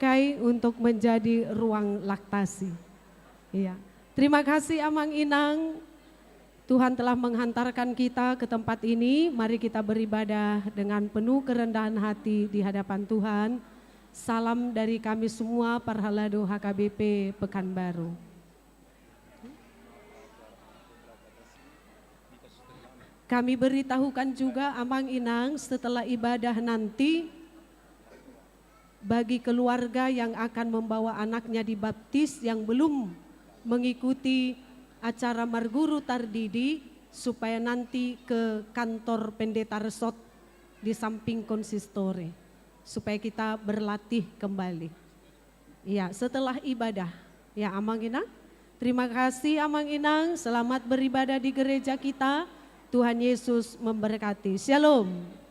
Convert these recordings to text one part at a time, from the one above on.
pakai untuk menjadi ruang laktasi. Iya. Terima kasih Amang Inang. Tuhan telah menghantarkan kita ke tempat ini. Mari kita beribadah dengan penuh kerendahan hati di hadapan Tuhan. Salam dari kami semua Parhalado HKBP Pekanbaru. Kami beritahukan juga Amang Inang setelah ibadah nanti bagi keluarga yang akan membawa anaknya dibaptis yang belum mengikuti acara Marguru Tardidi supaya nanti ke kantor Pendeta Resort di samping konsistore supaya kita berlatih kembali. Ya, setelah ibadah. Ya, Amang Inang. Terima kasih Amang Inang, selamat beribadah di gereja kita. Tuhan Yesus memberkati. Shalom.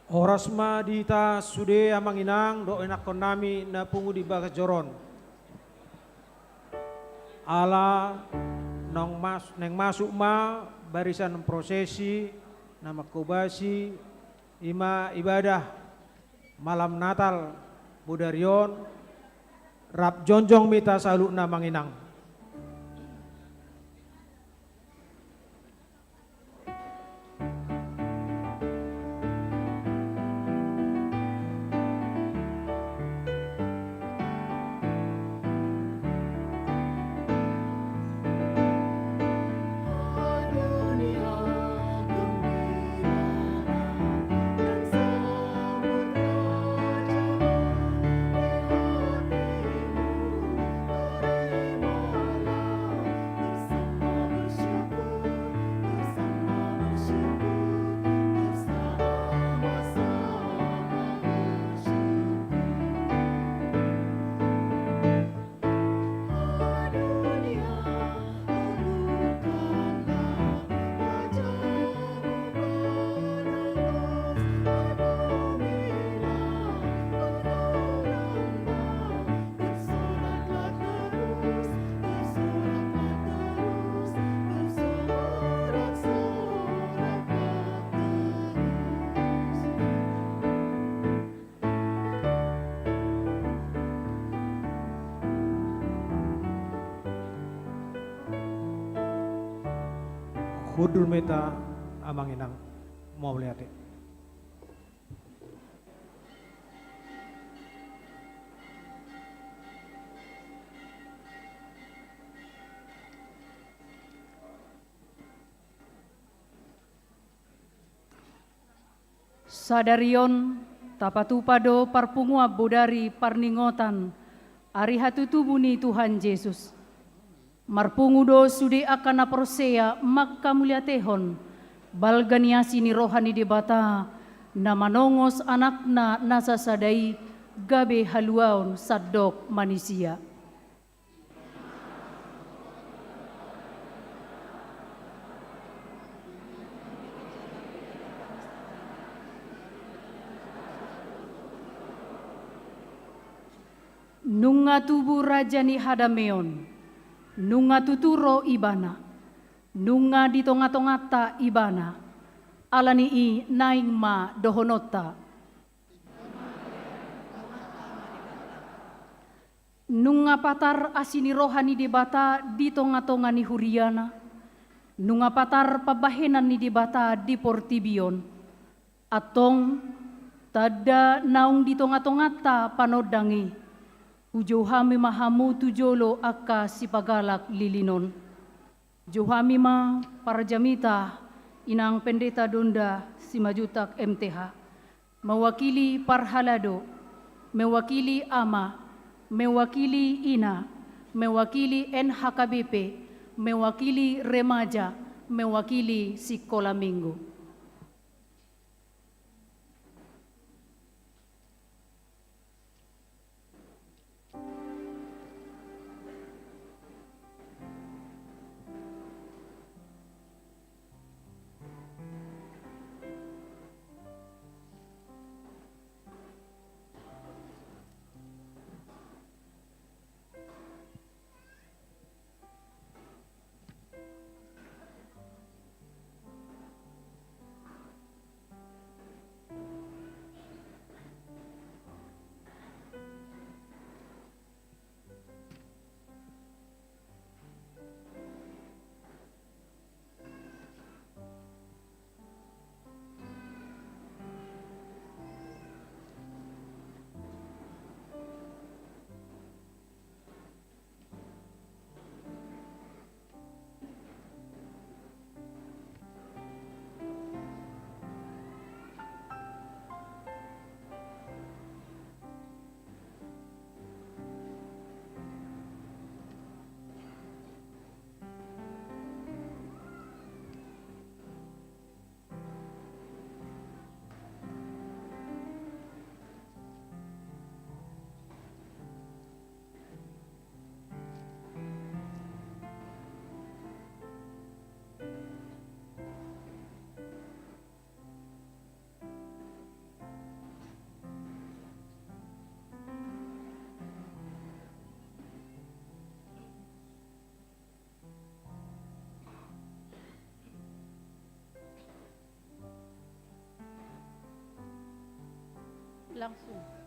Oras ma dita sude amang inang do enak konami na pungu di bagas joron. Ala neng masuk ma barisan prosesi nama kubasi ima ibadah malam Natal Budarion rap jonjong mita salu namang inang. Kudul meta amang inang mau lihat. Sadarion tapatupado parpungua bodari parningotan ari hatutubuni Tuhan Yesus. Marpungudo sudi akan naprosea makka muliatehon balganiasi ni rohani debata na manongos anakna nasasadai gabe haluaon sadok manusia. Nunga tubuh raja ni hadameon, nunga tuturo ibana, nunga di tonga-tongata ibana, alani i naing ma dohonota. Nunga patar asini rohani debata di tonga-tonga ni huriana, nunga patar pabahenan ni debata di portibion, atong tada naung di tonga-tongata panodangi, ujohami mahamu tujolo aka sipagalak lilinon. Johami ma para jamita inang pendeta Donda Simajutak MTH, mewakili Parhalado, mewakili Ama, mewakili Ina, mewakili NHKBP, mewakili Remaja, mewakili Sekolah Minggu. Langsung.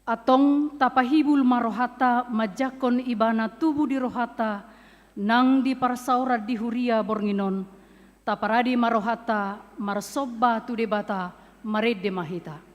Atong tapahibul marohata majakon ibana tubuh di rohata nang di parsaura di huria bornginon taparadi marohata marsobba tu debata marede mahita. Di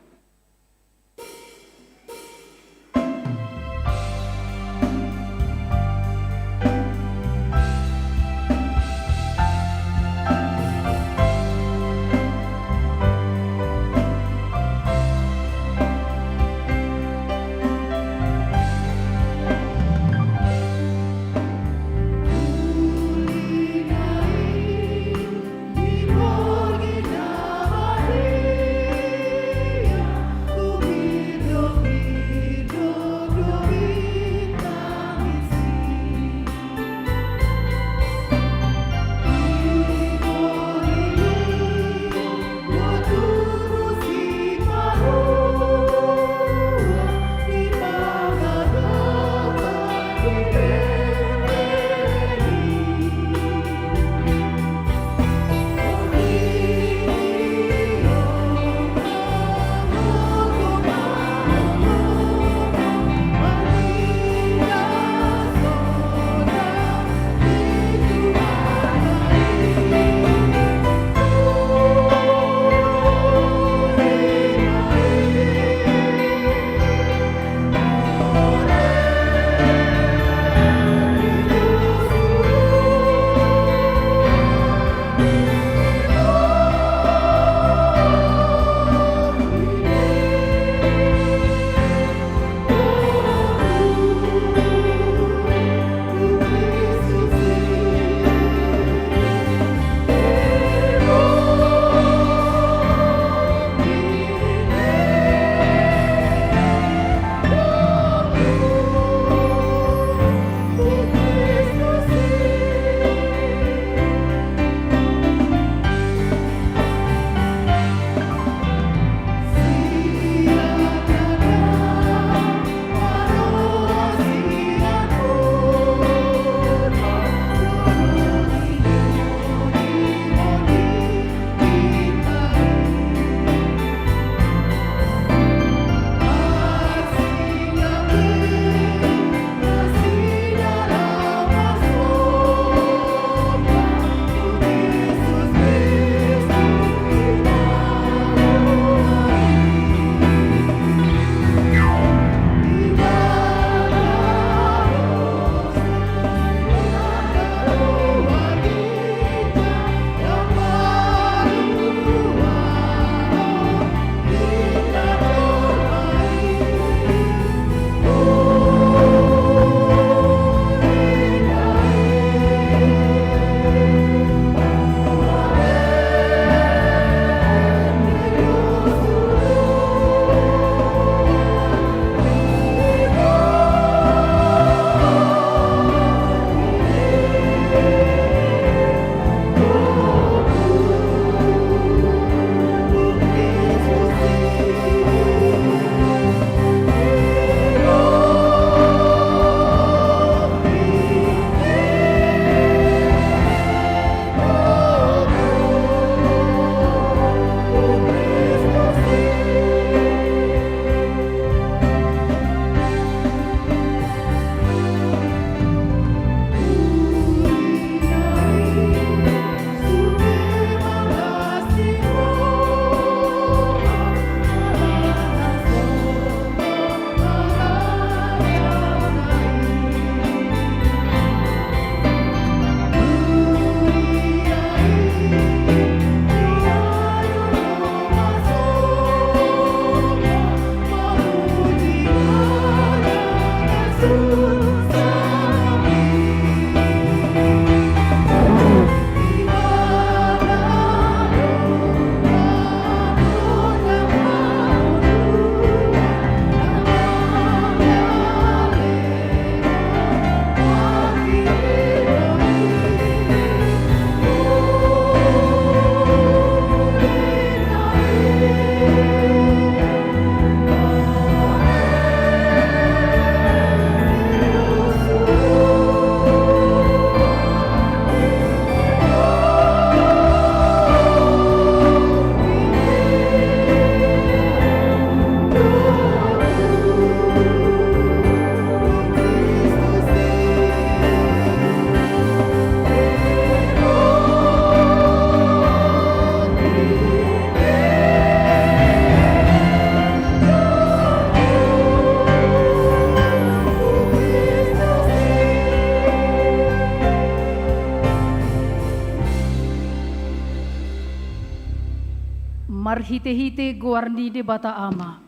marhite-hite guarni de bata ama,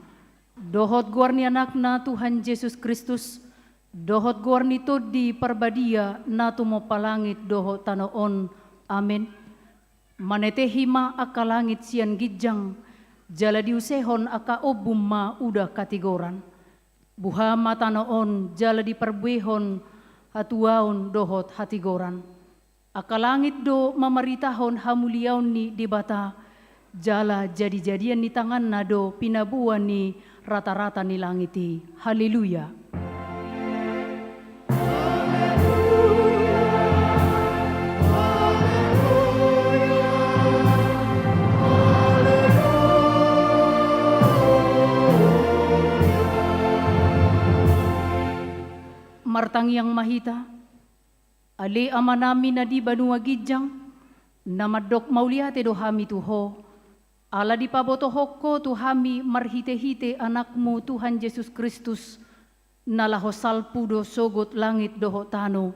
dohot guarni anakna Tuhan Yesus Kristus, dohot guarni to di parbadia na tumo palangit dohot tanoon, amen. Manetehima akalangit sian gijang, jala diusehon aka obum ma udah katigoran. Buha matanoon jala diperbuehon hatuaon dohot hatigoran. Akalangit do mamaritahon hamuliaon ni di bata, jala jadi-jadian ni tangan nado pinabuan ni rata-rata ni langiti. Haleluya. Martang yang mahita, ali ama nami na di banua gijang, namadok mauliate do hami tuho, ala di pabotohok ko tu hami marhite-hite anakmu Tuhan Yesus Kristus, nalaho salpu do sogot langit doho tano,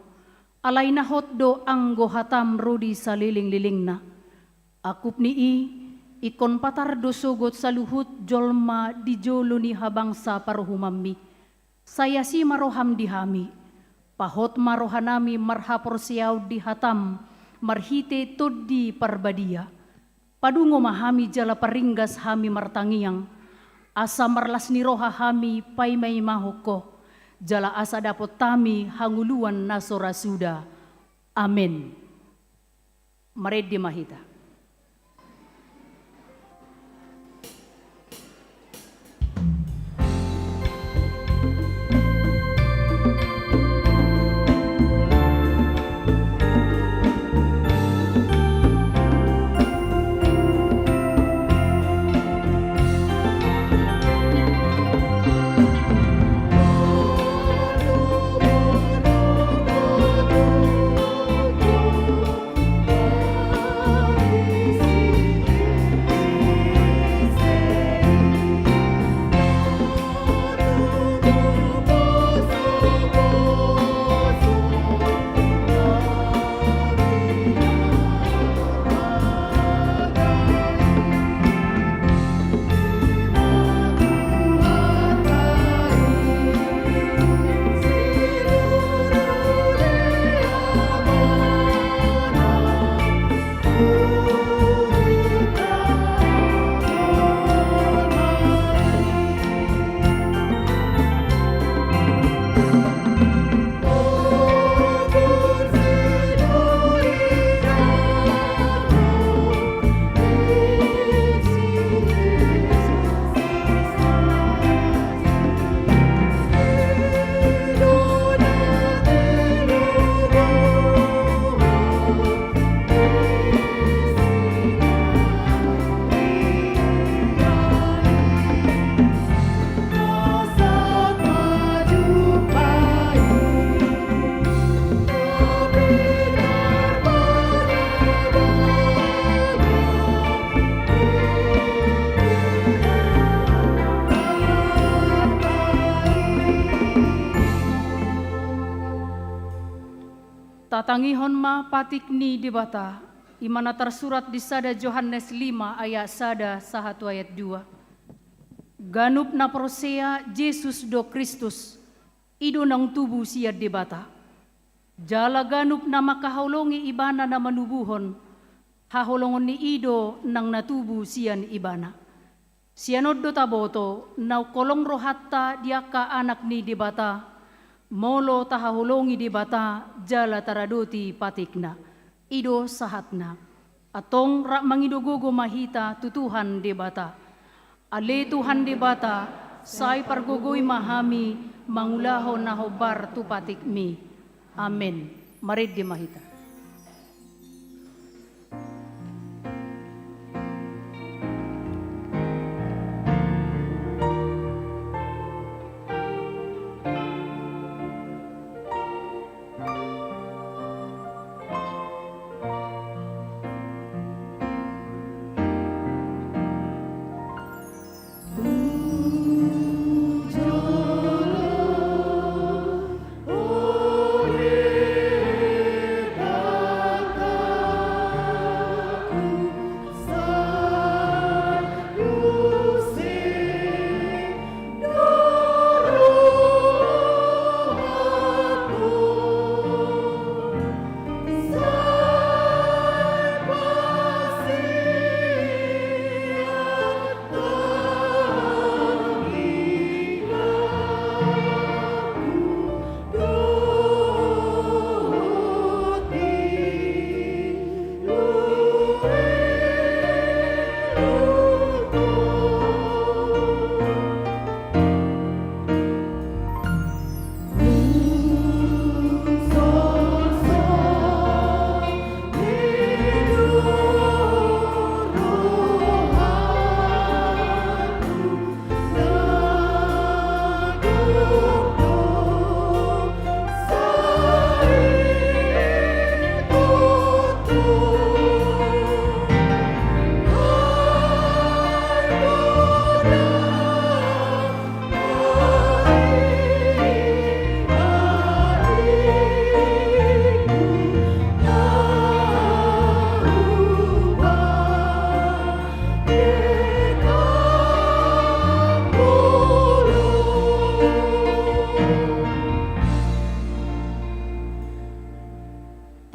alay nahot do anggo hatam rodi saliling-liling na. Akup nii, ikon patar do sogot saluhut jolma di jolo ni habangsa paruhumami. Saya si maroham di hami, pahot marohanami marhapor siyaw di hatam, marhite tod di parbadia. Padungo mahami jala paringgas hami martangiang, asa marlas ni roha hami paimay mahoko, jala asa dapot tami hanguluan na sorasuda. Amen. Mared di mahita. Tatangihon ma patik ni di bata, imana tersurat di sada Yohanes 5 ayat sada 1 ayat 2. Ganup na prosea Jesus do Kristus, ido nang tubuh sia di bata. Jala ganup na makahaulongi ibana na manubuhon, hahulongon ni ido nang natubu sian ibana. Sianod do taboto, nau kolong rohatta diaka anak ni di bata, molo tahahulongi di bata jala taradoti patikna ido sahatna atong rak mangidogogo mahita tutuhan di bata ale Tuhan di bata say pargogoy mahami mangulaho na hobar tu patikmi. Amen. Marid di mahita.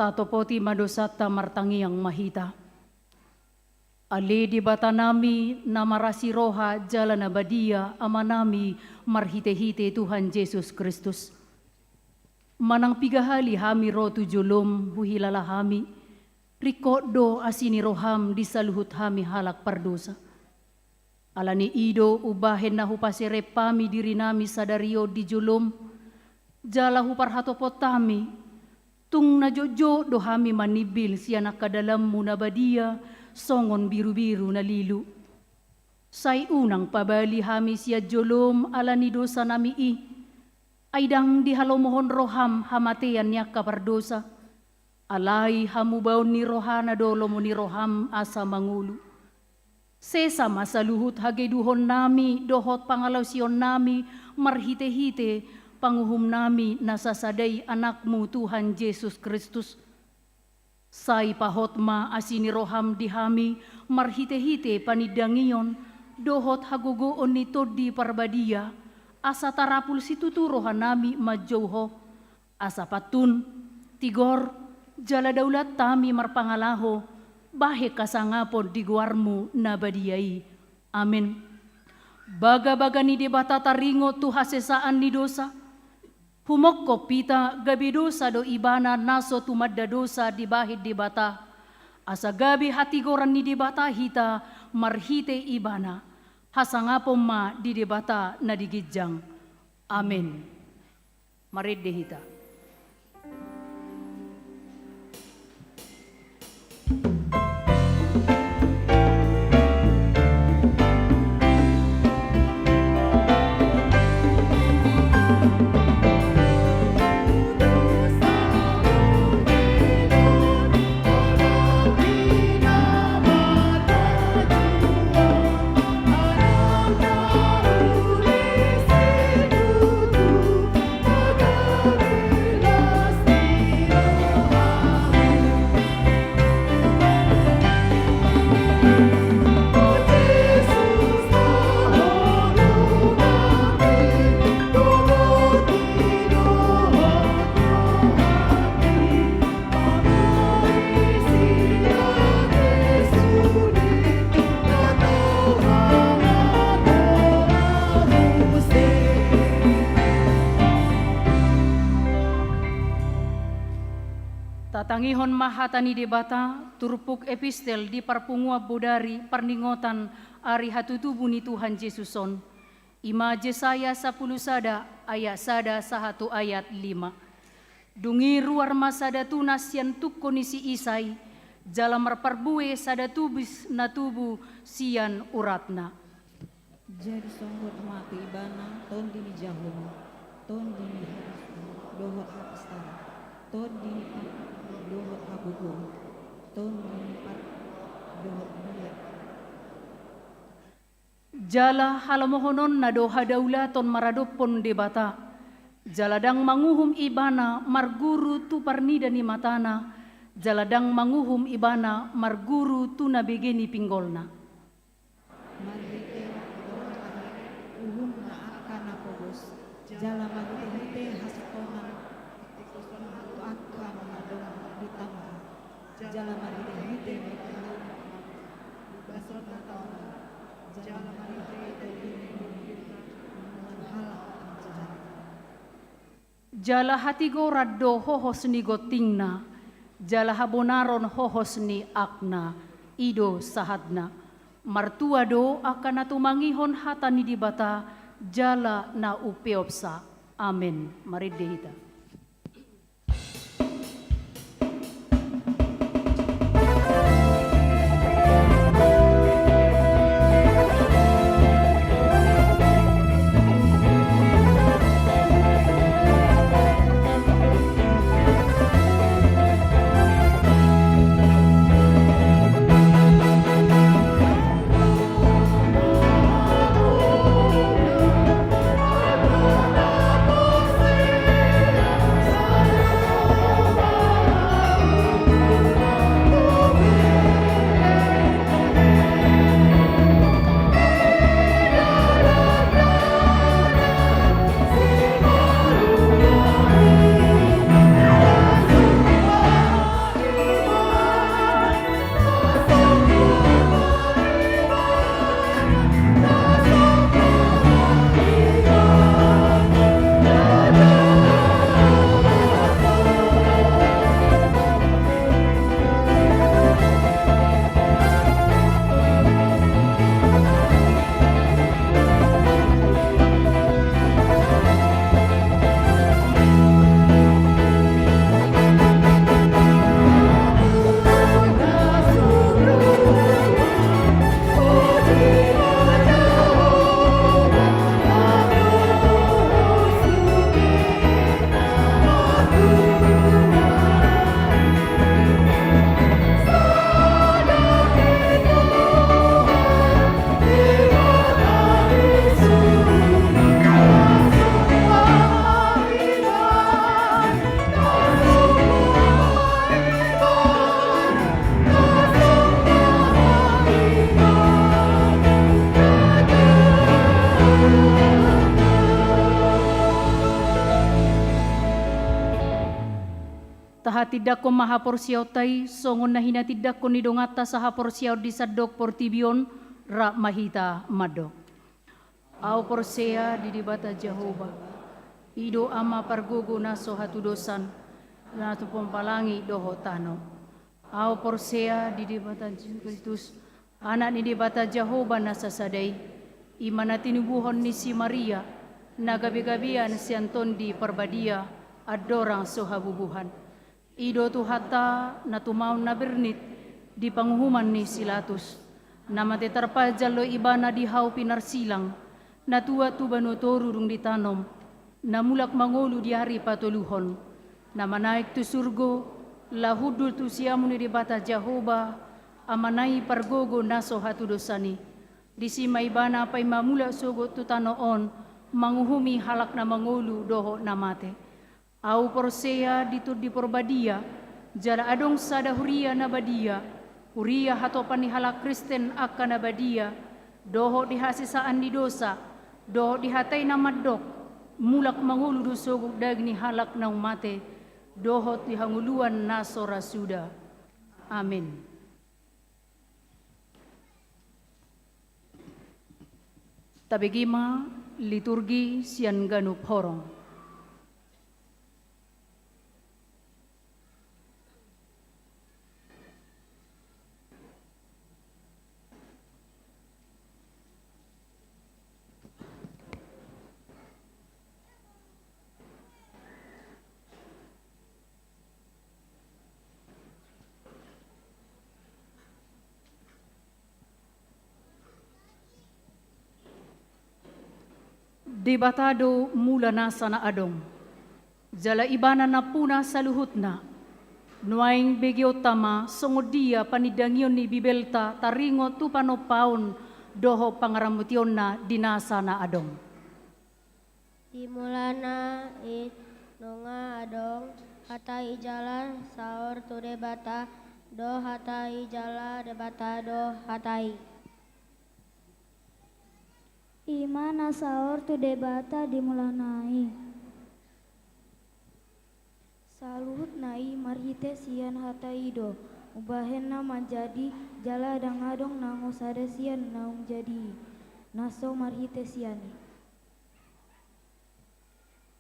tato poti madosata martangi yang mahita. Ale di bata nami namarasi roha jalan abadia amanami marhite-hite Tuhan Yesus Kristus. Manang pigahali hami rotu julum huhilala hami, rikodo asini roham di saluhut hami halak pardosa. Alani ido ubahen na hupasere pami diri nami sadario di julum, jala huparhatopotami, tung na jojo do hami manibil sianak kadalam munabadia, songon biru-biru na lilu. Say unang pabali hami siya julum alani dosa nami aydang dihalomohon roham hamatean niya kapardosa. Alay hamubaw ni rohana dolo mo ni roham asa mangulu. Sesama saluhut hageduhon nami dohot pangalaw siyon nami marhite-hite panguhum nami nasasaday anakmu Tuhan Yesus Kristus. Say pahotma asini roham dihami marhite-hite panidangiyon dohot hagugoon nito di parbadia asa tarapul situturohan nami majauho asa patun tigor jala daulat tami marpangalaho bahe kasangapon di guarmu nabadiyai. Amin. Baga-baga ni debata taringo tu hasesaan ni dosa. Humokko pita gabi dosa do ibana naso tumadda dosa di bahid debata. Asa gabi hati goran ni debata hita marhite ibana. Hasangapon ma di debata na digijang. Amin. Maridde hita. Tatangihon mahatani debata, turpuk epistel di parpungua bodari parningotan ari hatutubu ni Tuhan Yesuson. Ima Jesaya 10 sada ayat sada 1 ayat 5. Dungi ruar masada tunas yang tukko ni si Isai, jala marparbue sada tubis na tubu sian uratna. Jadi songot mati ibana, ton dini jahum, ton dini harus dohot hapistara, ton dini dohot habugung, ton dini dohot bulat. Jala halamohonon na doha daulaton maradopon debata, jaladang manguhum ibana marguru tu parnida ni matana, jaladang manguhum ibana marguru tu nabegeni pinggolna. Uhum na akana kobos, jala marite hastonan, tu akana na dong ditambah, jala marite basot na taon, jala marite halak jalan. Jala hati gorado hohos ni gotingna, jala habonaron hohos ni akna, ido sahadna. Martua do akan natumangihon hata ni dibata, jala na upeopsa. Amen. Mari dehita. tidak ko mahaporsiaw tay, songon na hinatidak ko ni dongata sa haporsiaw di sadok portibion, ra mahita madok. Aw porsea di dibata Jehovah, ido ama pargogo naso hatudosan, na tupompalangi doho tano. Aw porsea di dibata Kristus, anak ni dibata Jehovah nasasaday, imana tinubuhon ni si Maria, na gabi-gabian si Anton di Parbadia, adorang sohabubuhan. Ido tuhata na tumaon na bernit di panghuman ni Silatus, na matetarpajalo iba na di hau pinarsilang, na tuwa tubano torurung ditanom, na mulak mangolu di hari patuluhon, na manaik tu surgo, lahudul tu siamu ni dibata Jehovah, amanai pargogo naso hatudosani, di sima ibana pay mamula sogo tu tanoon, manguhumi halak na mangolu doho na mate. Au porsea ditur di Porbadia, jala adong sada huria na badia, huria hatopan ni halak Kristen akan na badia, doho dihasisaan di dosa, doho dihatay na madok, mulak mangulu dusogok dagni halak na umate, doho dihanguluan na sorasuda. Amin. Tabigima liturgi sian ganup horong. Debatado mula na sana adong, jala ibana na puna sa luhut na, nuaing begiotama songodia panidangyon ni Bibelta taringo tupano paon doho pangaramutyon na dinasa na adong. Dimulana it nonga adong hata ijala saor tu debata do hata ijala debata do hatai. Imana saor tu debata dimulanai. Saluhut nai marhite sian hata ido. Ubahenna menjadi jala dangadong nango sada sian naung jadi. Naso marhite siani.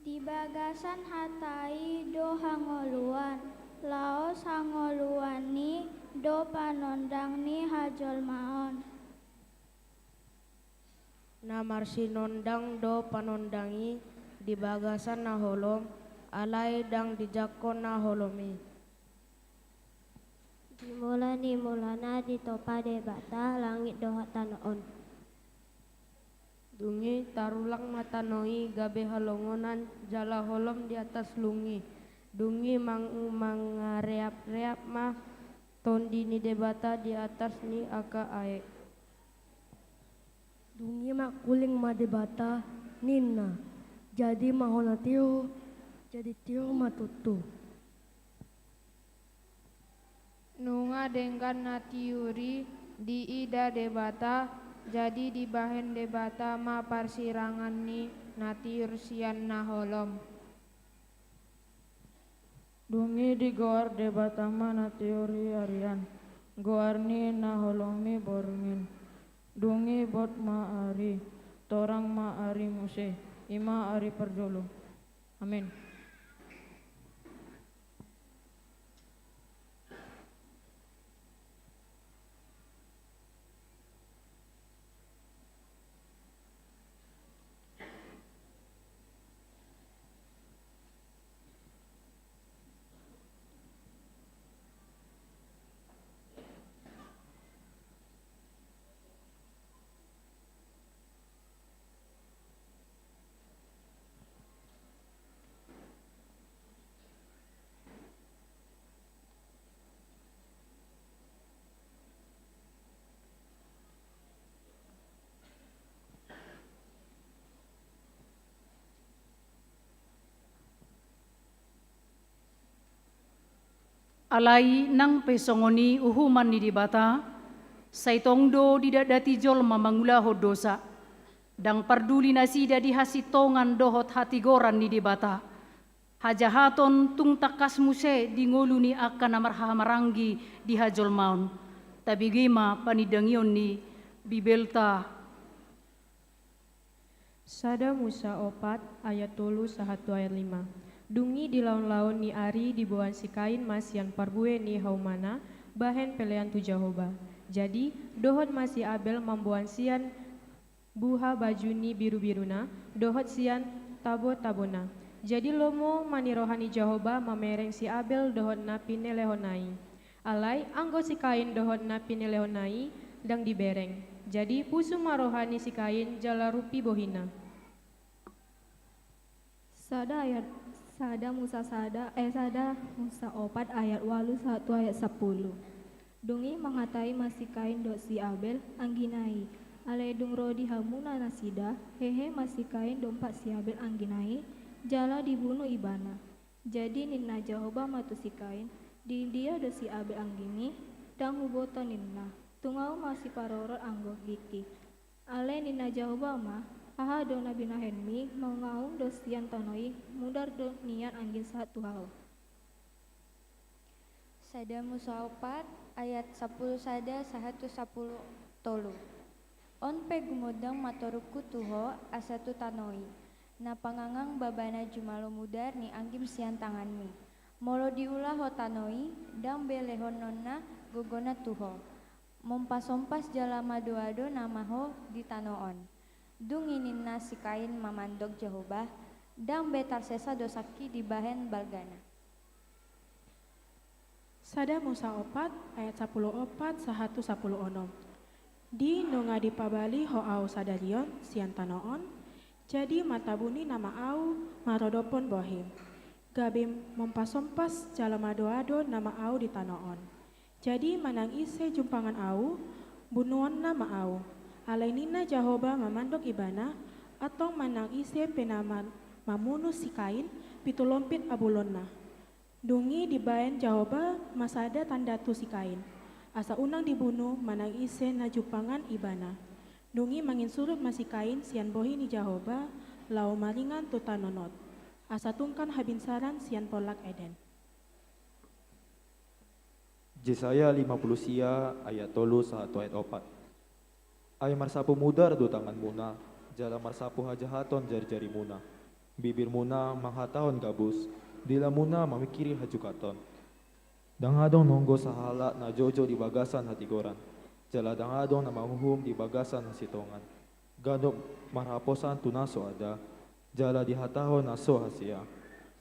Di bagasan hatai do hangoluan. Laos hangoluan ni do panondang ni hajol maon. Na marsi nondang do panondangi di bagasan na holom alai dang di jakon na holomi. Dimulana di topa debata langit do hatanoon. Dungi tarulang matanoi gabe halongonan jala holom di atas lungi. Dungi mangareap-reap mah tondi ni debata di atas ni aka aek. Dungi mak kuling ma debata nina, jadi mahona tio, jadi tio matutu. Nunga denggan na tiuri di ida debata, jadi di bahen debata ma parsirangan ni na tiur sian na holom. Dungi di goar debata ma na teori arian, goar ni na holomi borngin. Dungi bot maari, torang maari muse, ima ari perjolo. Amin. Alai nang pesongoni uhuman ni dibata, saitongdo didadati jol mamangulaho dosa, dang parduli nasida di hasitongan dohot hati goran ni dibata, Hajahaton tung takas muse di ngoluni akan amarhamaranggi di hajol maun. Tabigima panidangion ni Bibelta. Sada Musa 4 ayat 3 1 ayat 5. Dungi di laun-laun ni ari di bawah si kain masian parbue ni haumana bahen pelean tu Jehovah. Jadi dohot masih Abel mambuan sian buha baju ni biru-biruna, dohot sian tabo-tabona. Jadi lomo mani rohani Jehovah mamereng si Abel dohot na pinelehonai. Alai anggo si kain dohot na pinelehonai dang dibereng. Jadi pusu marohani si kain jala rupi bohina. Sada Musa 4 ayat 1 ayat 10. Dungi menghatai masih kain dot si Abel angginai. Alai dung rodi hamuna nasida hehe masih kain dompat si Abel angginai. Jala dibunuh ibana. Jadi ninna Jehovah matu si kain di dia do si Abel anggini dang huboto ninna. Tungau masih parorot anggo giki. Ale ninna Jehovah mah haha do nabi nahenmi mengaung do sian tanoi mudar do nian anggin satu hal. Sada Musa 4 ayat 10 sada 110 tolu. On pe gumodang matoruku tuho asatu tanoi. Na pangangang babana jumalo mudar ni anggim sian tanganmi. Molo diulah ho tanoi dang belehon nonna gogona tuho. Mompas-ompas jala mado-ado namaho di tanoon. Dunginin na si kain mamandog Jehovah dang betar sesa dosaki di bahen balgana. Sada Musa 4 ayat 14 1 10. Di nunga di pabali ho au sadalion sian tanoon. Jadi mata buni nama au marodopon bohim. Gabim mempas-ompas jala mado-ado nama au di tanoon. Jadi manang ise jumpangan au bunuon nama au. Alainina Jehovah mamandok ibana atau manang ise penaman mamunu si kain pitulompit abulonna. Dungi dibaen Jehovah masada tanda tu si kain. Asa unang dibunuh manang ise na jumpangan ibana. Dungi mangin surut masih kain sian bohi ni Jehovah lau maringan tu tanonot. Asa tungkan habinsaran sian polak Eden. Yesaya 50 sia ayat 3 1 ayat 4. Ay marsapu mudar do tangan muna, jala marsapu hajahaton jari-jari muna. Bibir muna manghatahon gabus, dila muna mamikiri hajukaton. Dangadong nonggo sahala na jojo di bagasan hatigoran. Jala dangadong na mamuhum di bagasan sitongan. Gadok marhaposan tunaso ada, jala dihatahon naso hasia.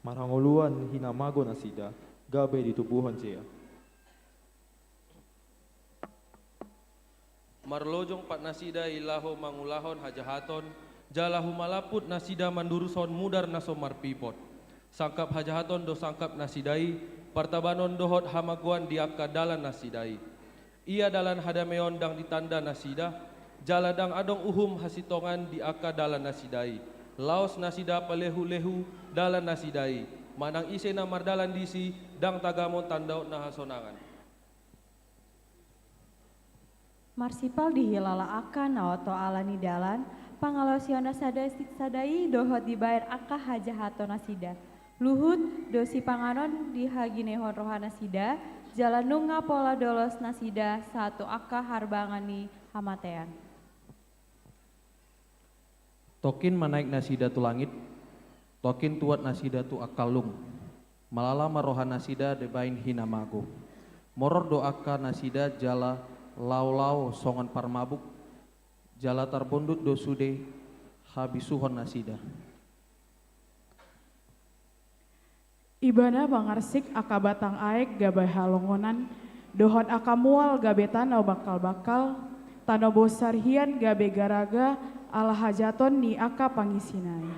Marhanguluan hinamago nasida, gabe ditubuhon siya. Marlojong pat nasida ilaho mangulahon hajahaton, jalahu malaput nasida manduruson mudar naso marpipot. Sangkap hajahaton do sangkap nasidai, partabanon dohot hamaguan diakka dalan nasidai. Ia dalan hadameon dang ditanda nasida, jala dang adong uhum hasitongan diakka dalan nasidai. Laos nasida palehu-lehu dalan nasidai, manang ise na mardalan disi dang tagamon tandau nahasonangan. Marsipal dihilala akan nawato alani dalan, pangalosiona sadai dohot dibayar akka hajahatona sida. Luhut dosi panganon dihaginehon rohana sida, jalan nunga pola dolos nasida satu akka harbangani hamatean. Tokin manaik nasida tu langit, tokin tuat nasida tu akalung. Malala marohana nasida debain hinamago. Moror do akka nasida jala lau-lau songon parmabuk, jala tarbondut dosude habisuhon nasida. Ibana bangarsik aka batang aek gabay halongonan, dohon aka mual gabe tanau bakal-bakal, tanau bosar hian gabe garaga ala hajaton ni aka pangisinai.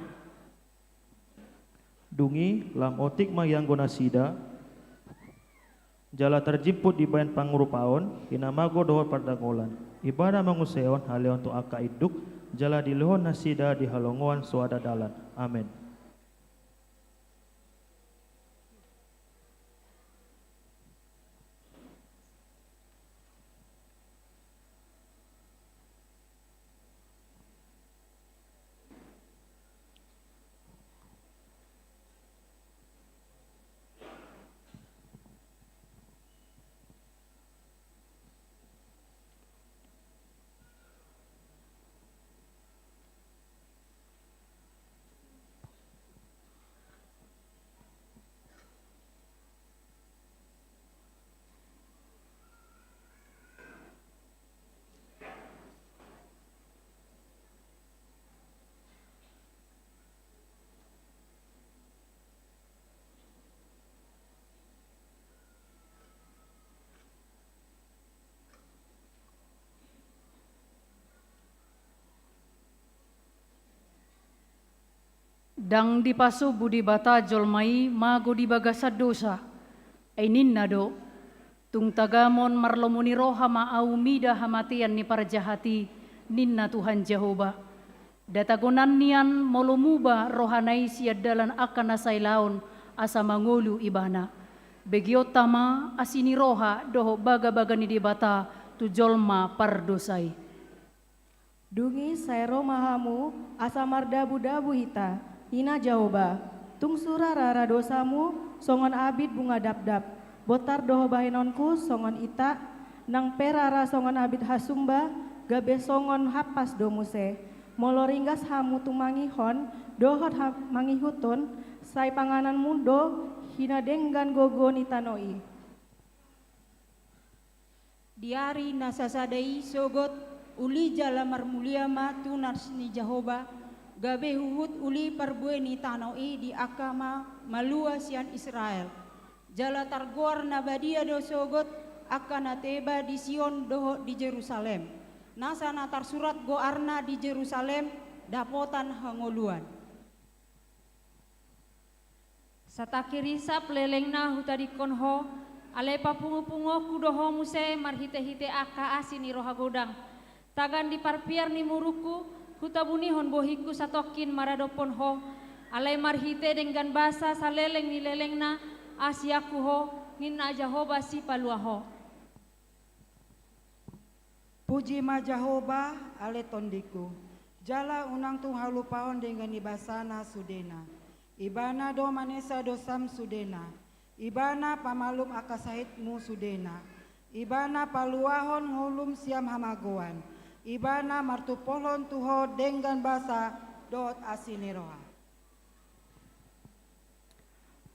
Dungi lam otik mayanggo nasida, jala terjiput di bayan pangurupaon, hinamago dohon pardangolan. Ibada manguseon haleon tu aka iduk, jala dilehon nasida di halongoan suada dalan. Amin. Dang dipaso budi bata jolmai mago di bagasa dosa. Ainin nado, tung tagamon marlomuni roha maau mida hamatian ni para jahati ninna Tuhan Jehovah. Datagonan nian molumuba rohanai siadalan akan nasai laon asa mangulu ibana. Begiotama asini roha doho baga-baga ni dibata tu jolma pardosai. Dungi saero mahamu asa mardabu-dabu hita hina jaoba tung surarara dosamu songon abid bunga dap-dap botar doho bahenonku songon ita nang perara songon abid hasumba gabe songon hapas domuse molo ringgas hamu tumangihon dohot mangihutun sai panganan mundo hina denggan gogo nitanoi. Diari nasasadai sogot uli jala marmulia ma tunars ni Jehovah gabe huhut uli parbue ni tanoi di akama malua sian Israel jala targoar nabadia do sogot akan ateba di Sion doho di Jerusalem nasana tarsurat goarna di Jerusalem dapotan hangoluan. Satakirisa pelelengna hutadi konho ale papungo-pungo kudoho muse marhite-hite aka asini roha godang tagan di parpiar ni muruku hutabunihon bohiku satokin maradopon ho ale marhite dengan basa saleleng ni lelengna asiaku ho ninna Jehovah si paluaho. Puji ma Jehovah ale tondiku jala unang tung halupahon dengan ibasana sudena ibana do manesa dosam sudena ibana pamalum akasahitmu sudena ibana paluahon ngulum siam hamagoan ibana martupolon tuho dengan basa dot asiniroha.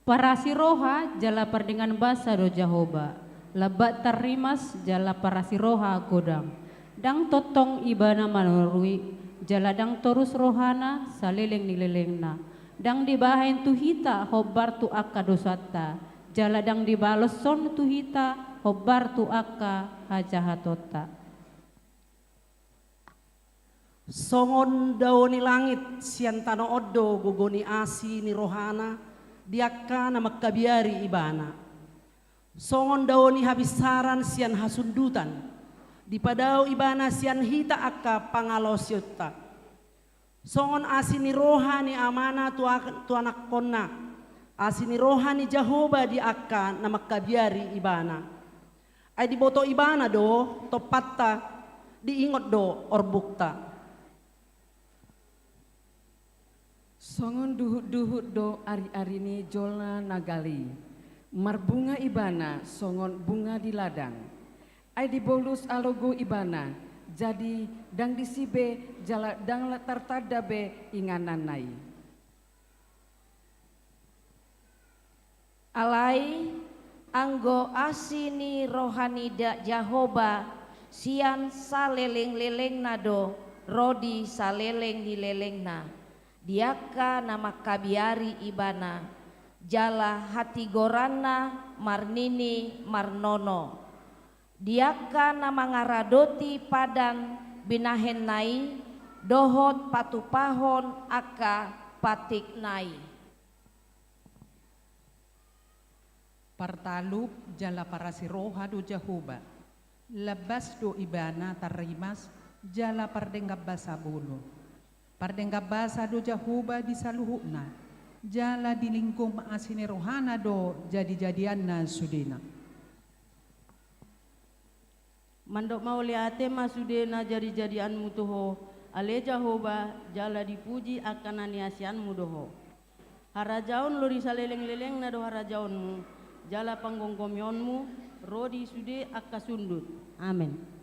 Parasiroha jala perdengan basa do Jehovah lebat tarimas jala parasiroha godang dang totong ibana manurui jala dang torus rohana saleleng nilelengna dang dibahain tuhita hobar tu akka dosata jala dang dibaloson tuhita hobar tu akka hajahatota. Songon daoni langit sian tano odo gogoni asi ni rohana diakka na magkabiari ibana. Songon daoni habisaran sian hasundutan dipadaw ibana sian hita akka pangalosyota. Songon asini rohani amana tu anak konna asini rohani Jehovah di akka na magkabiari ibana. Ay di boto ibana do topatta diingot do orbukta. Songon duhut-duhut do ari-ari ni jolna nagali marbunga ibana songon bunga di ladang ay dibolus alogo ibana jadi dang disibe jala dang tartadabe ingananai. Alai anggo asini rohani da Jehovah sian saleleng-leleng nado rodi saleleng dileleng na diaka nama kabiari ibana jala hati gorana marnini marnono diaka nama ngaradoti padan binahen nai dohot patupahon aka patik nai. Partalup jala parasiroha do Jehovah lebas do ibana tarimas jala pardenggap basa bulu pardenggap basa do Jehovah di saluhuna jala dilingkung maasini rohana do jadi-jadianna sudena. Mandok mauliate masudena jadi-jadianmu tuho ale Jehovah jala dipuji akan aniasianmu doho harajaon lori saleleng-leleng na do harajaonmu jala panggongkomionmu rodi sude akka sundut. Amin.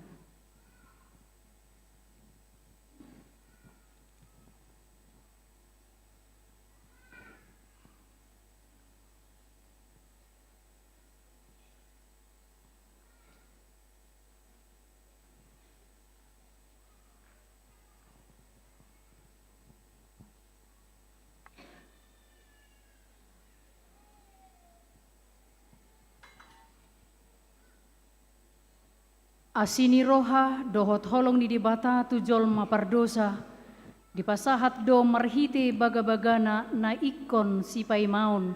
Asini roha dohot holong di dibata tu jolma pardosa Di pasahat do marhite bagabagana na ikon si paimaon,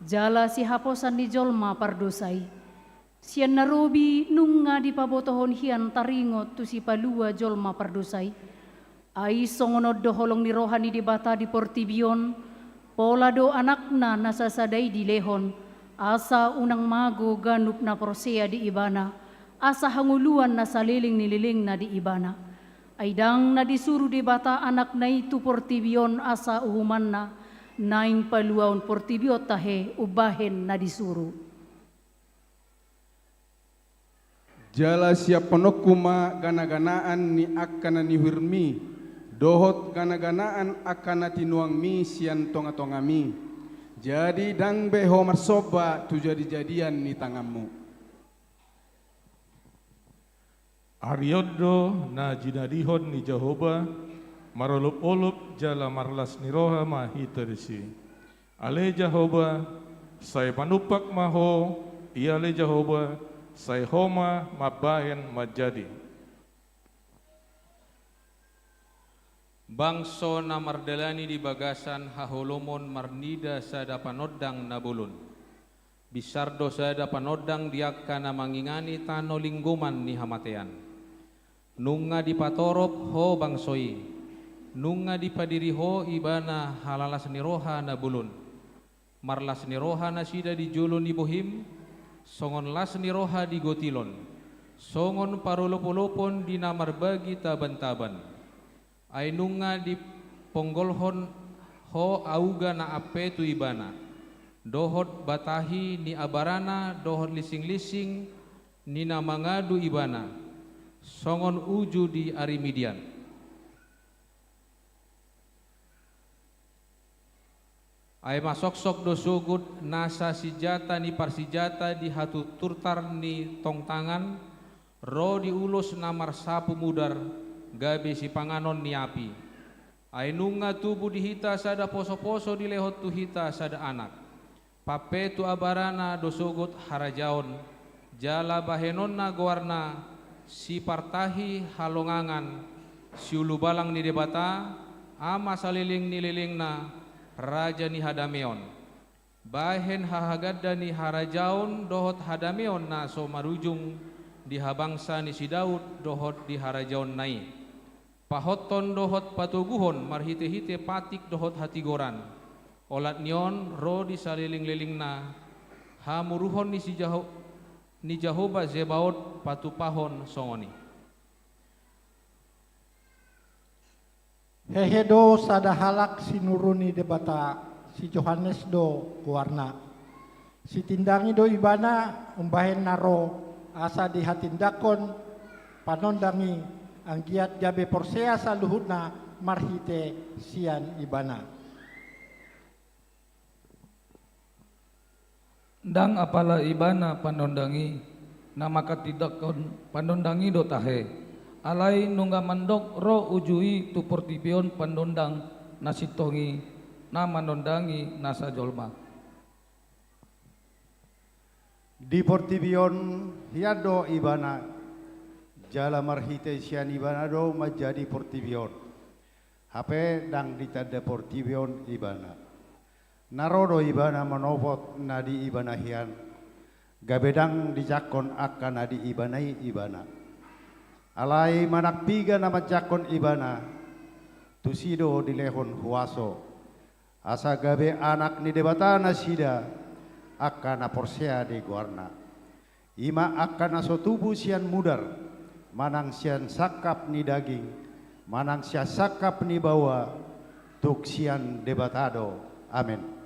jala si haposan ni jolma pardosai. Sian narobi nunga di pabotohon hian taringot tu si palua jolma pardosai. Ai songonod do holong ni rohani di bata di Portibion, pola do anakna nasasadai di lehon, asa unang mago ganup na prosea di ibana, asa hanguluan na saliling nililing na di ibana. Aidang na disuru di bata anak na itu Portibion asa uhuman na, naing paluaon Portibio tahe ubahen na disuru. Jala siap penokuma gana-ganaan ni akana ni hirmi, dohot gana-ganaan akana tinuang mi sian tonga-tonga mi. Jadi dang beho marsoba tu jadi-jadian ni tanganmu. Aryodo na jinadihon ni Jehoba, marolup-olup jala marlas ni roha mahiterisi. Ale Jehoba, saya panupak maho, iale Jehoba, saya homa mabahen majadi. Bangso na mardelani di bagasan haholomon marnida sada panodang nabulun. Bisardo sada panodang diakka na mangingani tano lingguman ni hamatean. Nunga di patorop ho bangsoi, nunga di padiri ho ibana halalas ni roha nabulun. Marlas ni roha na sida di julun di bohim, songon las ni roha di gotilon. Songon parulopolopon di namar bagi taban-taban. Ainunga di ponggolhon ho auga na ape tu ibana. Dohot batahi ni abarana, dohot lising-lising ni namangadu ibana. Songon uju di arimidian. Ay masok-sok do sugut nasa sijata ni parsijata di hatu turtar ni tong tangan. Ro di ulus namar sapu mudar gabe si panganon ni api. Ay nunga tubuh di hita sada poso-poso di lehot tu hita sada anak. Pape tu abarana dosogot harajaon, jala bahenon na goarna, si partahi halongangan, si ulu balang ni debata, ama saliling ni liling na, raja ni hadameon. Bahen hahagadda ni harajaon dohot hadameon na so marujung di habangsa ni si Daud dohot di harajaon nai. Pahoton dohot patuguhon marhite-hite patik dohot hatigoran. Olat nion ro di saliling-liling na hamuruhon ni si Jehoba Zebaot patupahon songoni. Hehedo sada halak sinuruni debata si Johannes do kuarna. Si tindangi do ibana umbahen naro asa dihatindakon panondangi anggiat gabe porsea saluhutna marhite sian ibana. Dang apala ibana panondangi nama katidakon panondangi do tahe alai nungga mandok ro ujui tu Portibion pandondang nasitongi nama nondangi nasa jolma. Di Portibion hiado ibana jala marhite sian ibana do majadi Portibion. Hape dang ditanda Portibion ibana. Narodo ibana manovot nadi ibana hian, gabedang dijakon akan nadi ibanai ibana. Alai manak piga nama jakon ibana, tusido dilehon huaso. Asa gabe anak ni debata nasida, akan aporsea di guarna. Ima akan aso tubuh sian mudar, manang sian sakap ni daging, manang sian sakap ni bawa, tuk sian debatado. Amin.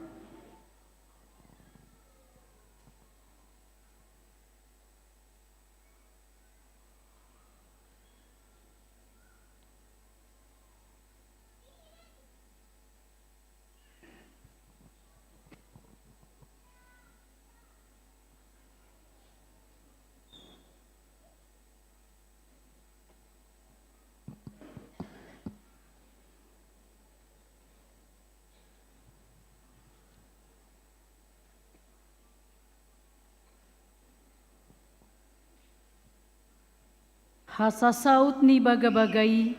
Hasasaut ni bagabagai,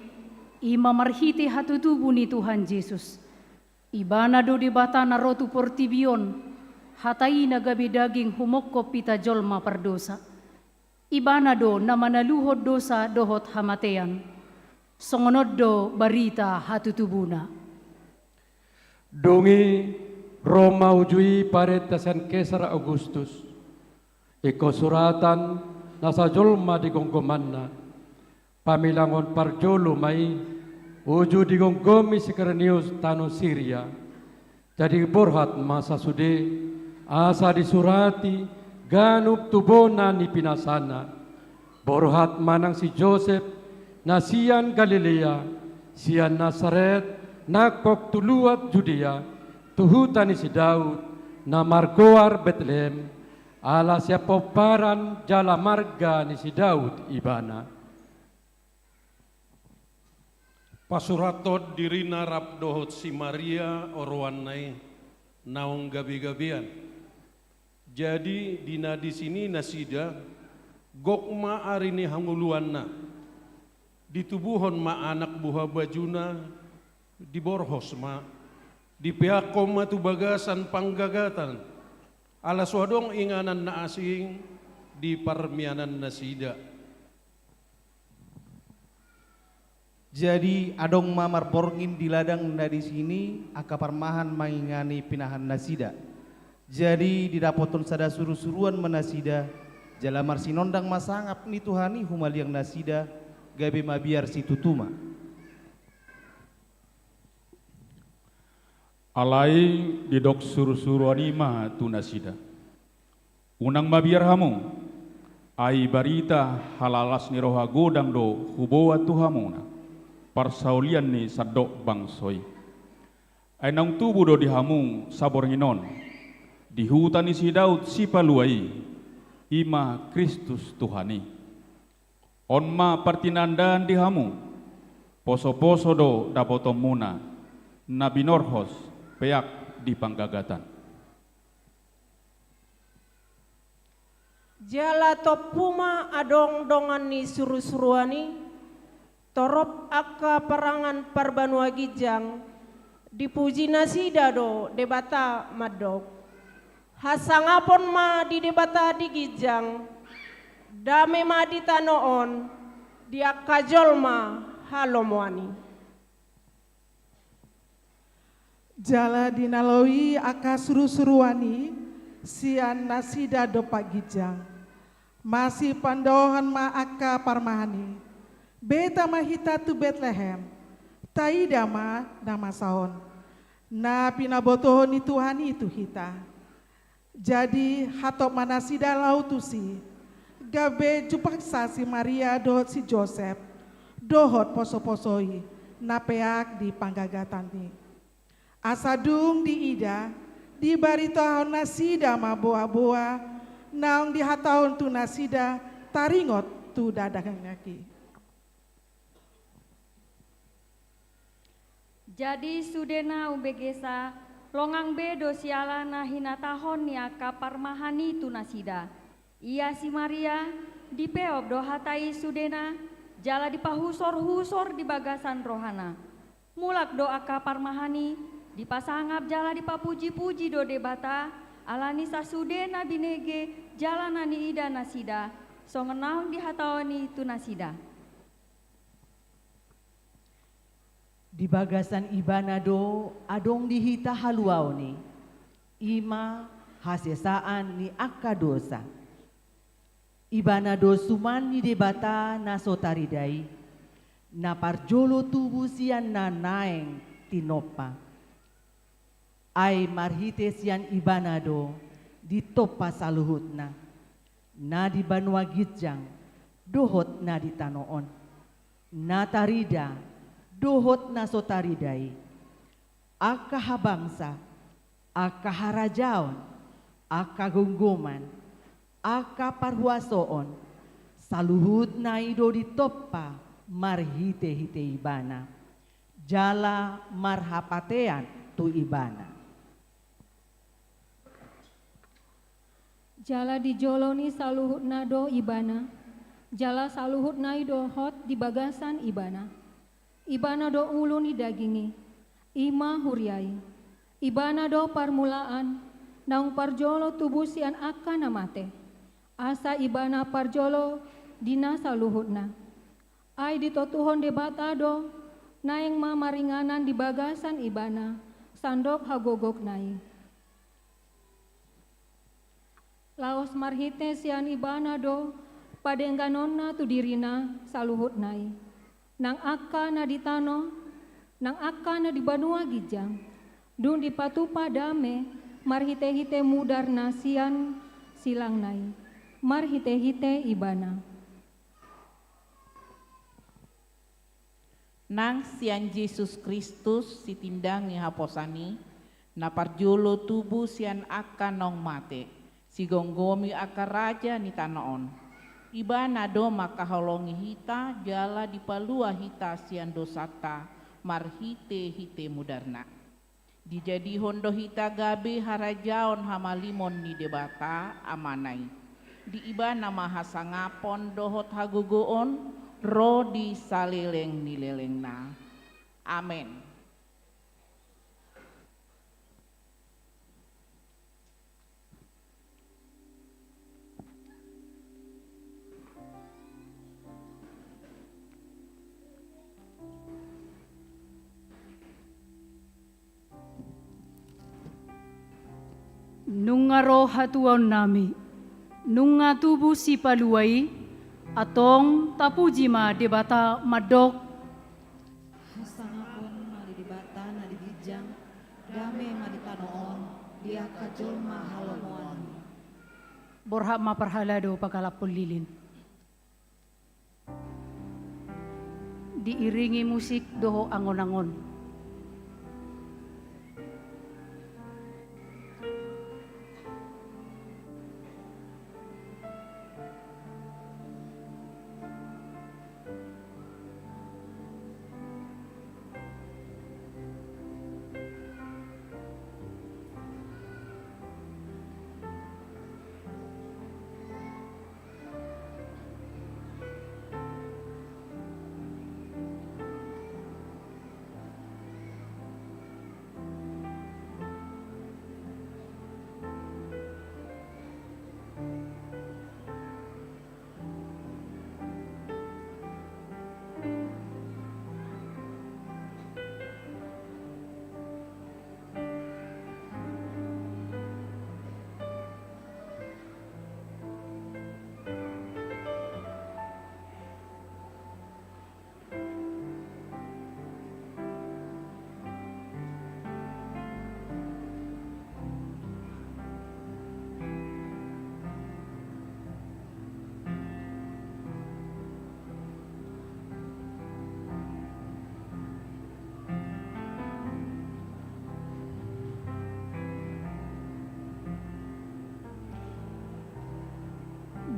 Ima marhiti hatu tubuh ni Tuhan Yesus. Ibana do di batana rotu portibion, hatai nagabi daging humokko pita jolma perdosa. Ibana do na manaluhod dosa dohot hamatean. Songonod do barita hatu tubuna. Dungi Roma ujui paretasan Kesar Augustus. Iko suratan nasa jolma di gonggomanna. Pamilangon parjolo mai uju di gonggomi sekaranius tanu Syria. Jadi borhat masa sude asa disurati ganup tubona ni pinasana. Borhat manang si Joseph nasian Galilea, sian Nazaret, nakok tuluat Judea, tuhutani si Daud, na margoar Bethlehem, ala siapa paran jala marga ni si Daud ibana. Pasuratod dirina rapdohot si Maria orwanai naong gabi-gabian. Jadi dina di sini nasida gokma arini hanguluanna. Ditubuhon ma anak buah bajuna diborhos ma dipiakom ma tu bagasan panggagatan. Ala swadong inganan na asing di parmianan nasida. Jadi adong mamar porngin di ladang dari sini aka parmahan mangingani pinahan nasida. Jadi didapoton sada suru-suruan menasida jalamar sinondang masangap ni Tuhani humaliang nasida gabe mabiar si tutuma. Alai didok suru-suruan ima tu nasida. Unang mabiar hamu ai barita halalas ni roha godang do huboa tu hamuna. Parsaulian ni sadok bangsoi. Ay nang tubuh do dihamu sabor nginon. Di hutan ni si Daud si paluai. Ima Kristus Tuhani. Onma partinandaan dihamu. Poso-poso do dapotom muna. Nabi Norhos peak di panggagatan. Jala topuma adong dongan ni suru-suruani. Torop aka perangan parbanua gijang dipuji nasida do debata madok hasangapon ma di debata di gijang dame ma di tanoon dia kajol ma halomwani. Jala dinalawi aka suru-suruani sian nasida do pagijang masih pandohan ma aka parmahani. Beta mahita tu Bethlehem, taida ma nama saon. Na pinabotohon ni Tuhan itu hita. Jadi hatok manasida lautusi, gabe jupaksa si Maria dohot si Joseph, dohot poso-posoi, na peak di panggagatan ni. Asadung di ida, di baritohon nasida ma boa-boa, naong di hatahon tu nasida, taringot tu dadagang nyaki. Jadi sudena ubegesa longang bedo siala na hinatahon ni aka parmahani tu nasida. Ia si Maria dipeob do hatai sudena jala dipahusor-husor di bagasan rohana. Mulak do aka parmahani dipasangap jala dipapuji-puji do debata alani sasudena binege jala nani ida nasida songenaung dihatawani tu nasida. Di bagasan ibana do adong dihita haluau ni ima hasesaan ni akka dosa. Ibana do suman ni debata na sotaridai na parjolo tubuh sian na naeng tinopa. Ay marhite sian ibana do ditopa saluhut na di banua gijang dohot na di tanoon na tarida dohot na sotaridai, aka habangsa, aka harajaon, aka gungguman, aka parhuasoon, saluhut na ido ditoppa marhite-hite ibana, jala marhapatean tu ibana. Jala dijoloni saluhut na do ibana, jala saluhut na ido hot di bagasan ibana. ibana do ulun i dagingi, ima huriai, ibana do parmulaan, naung parjolo tubuh sian akan namate, asa ibana parjolo dina saluhutna. Ai ditotuhon debata do, naeng ma maringanan di bagasan ibana, sandok hagogok nai. Laos marhite sian ibana do, padengganonna tu dirina saluhut nai. Nang aka na ditano, nang aka na di Banua Gijang, dun di patupa dame, marhite-hite mudar nasian silang nai, marhite-hite ibana. Nang sian Yesus Kristus si tindang ni haposani, na parjolo tubuh sian aka nong mate, si gonggomi aka raja ni tanoon. Ibana do makaholongi hita jala dipalua hita sian dosata marhite hite mudarna. Dijadi hondo hita gabe harajaon hamalimon ni debata amanai. Di ibana mahasangapon dohot hagugoon ro di saleleng nilelengna. Amen. Nunga roha tuon nami, nunga tubuh si paluai, atong tapujima debata madok. Hasangapon mali debata na digijang, dame malitanoon, dia kajol mahalomoan. Borha maparhalado pagkalapol lilin. Diiringi musik doho angon-angon.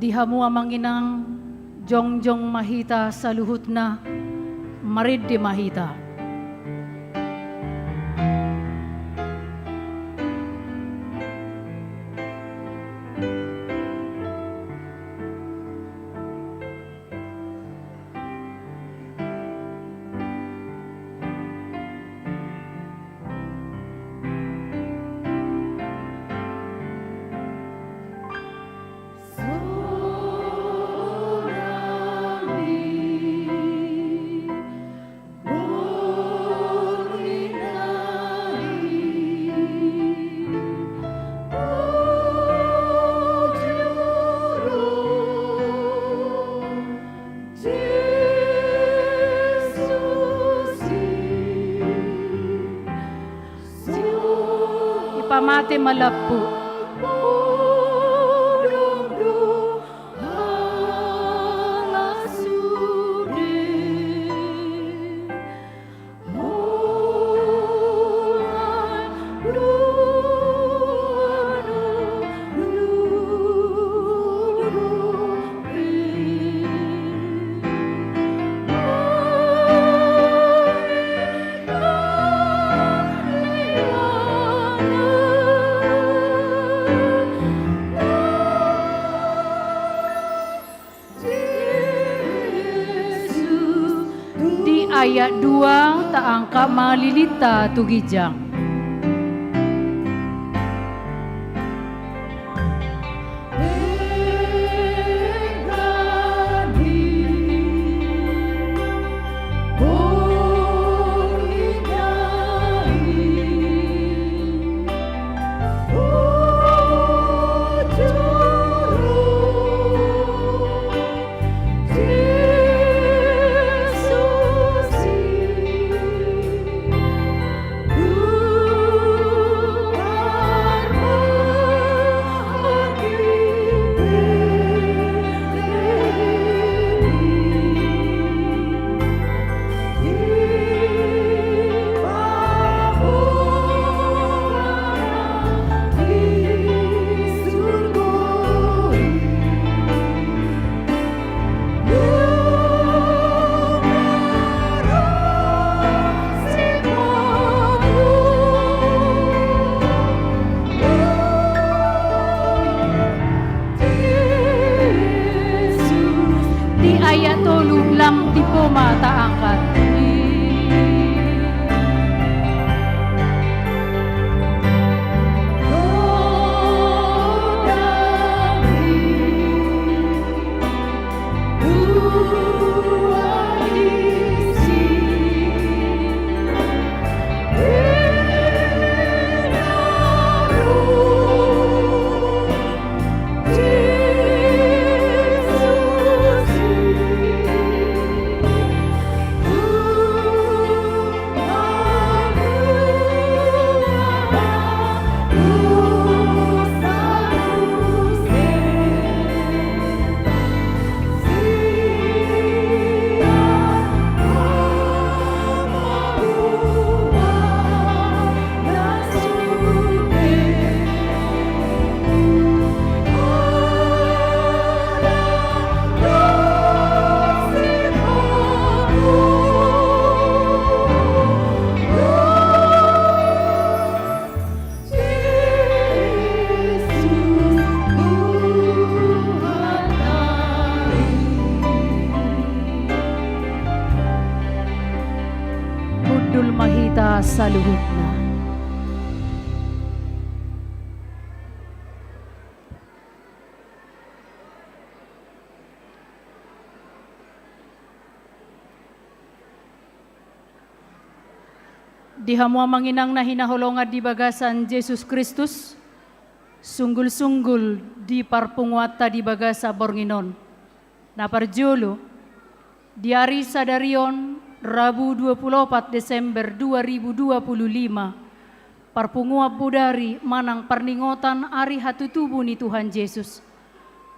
Dihamu amanginang jongjong mahita sa luhut na marid di mahita. Ipamate malappo. taangka malilita tugijang. Saluhutna. Di hamua manginang na hinaholongan di bagasan Jesus Kristus, sunggul-sunggul di parpungwata di bagasa Bornginon, na parjolo, di hari sadarion, Rabu 24 Desember 2025, parpunguap budari manang perningotan ari hatutubu ni Tuhan Yesus.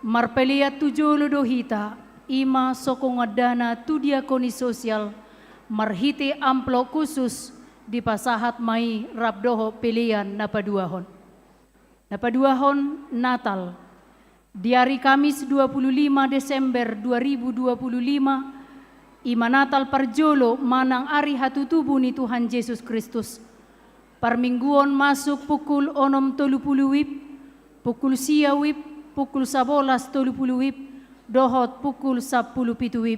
Marpeliat tujolo dohita, ima sokongadana tu diakoni sosial, marhite amplop khusus di pasahat mai rabdoho pilihan napaduahon. Napaduahon Natal, di hari Kamis 25 Desember 2025, Ima Natal parjolo manang ari hatutubu ni Tuhan Yesus Kristus. Parmingguon masuk pukul 6.30 wib, pukul sia wib, pukul 11.30 wib, dohot pukul 10.07 wib.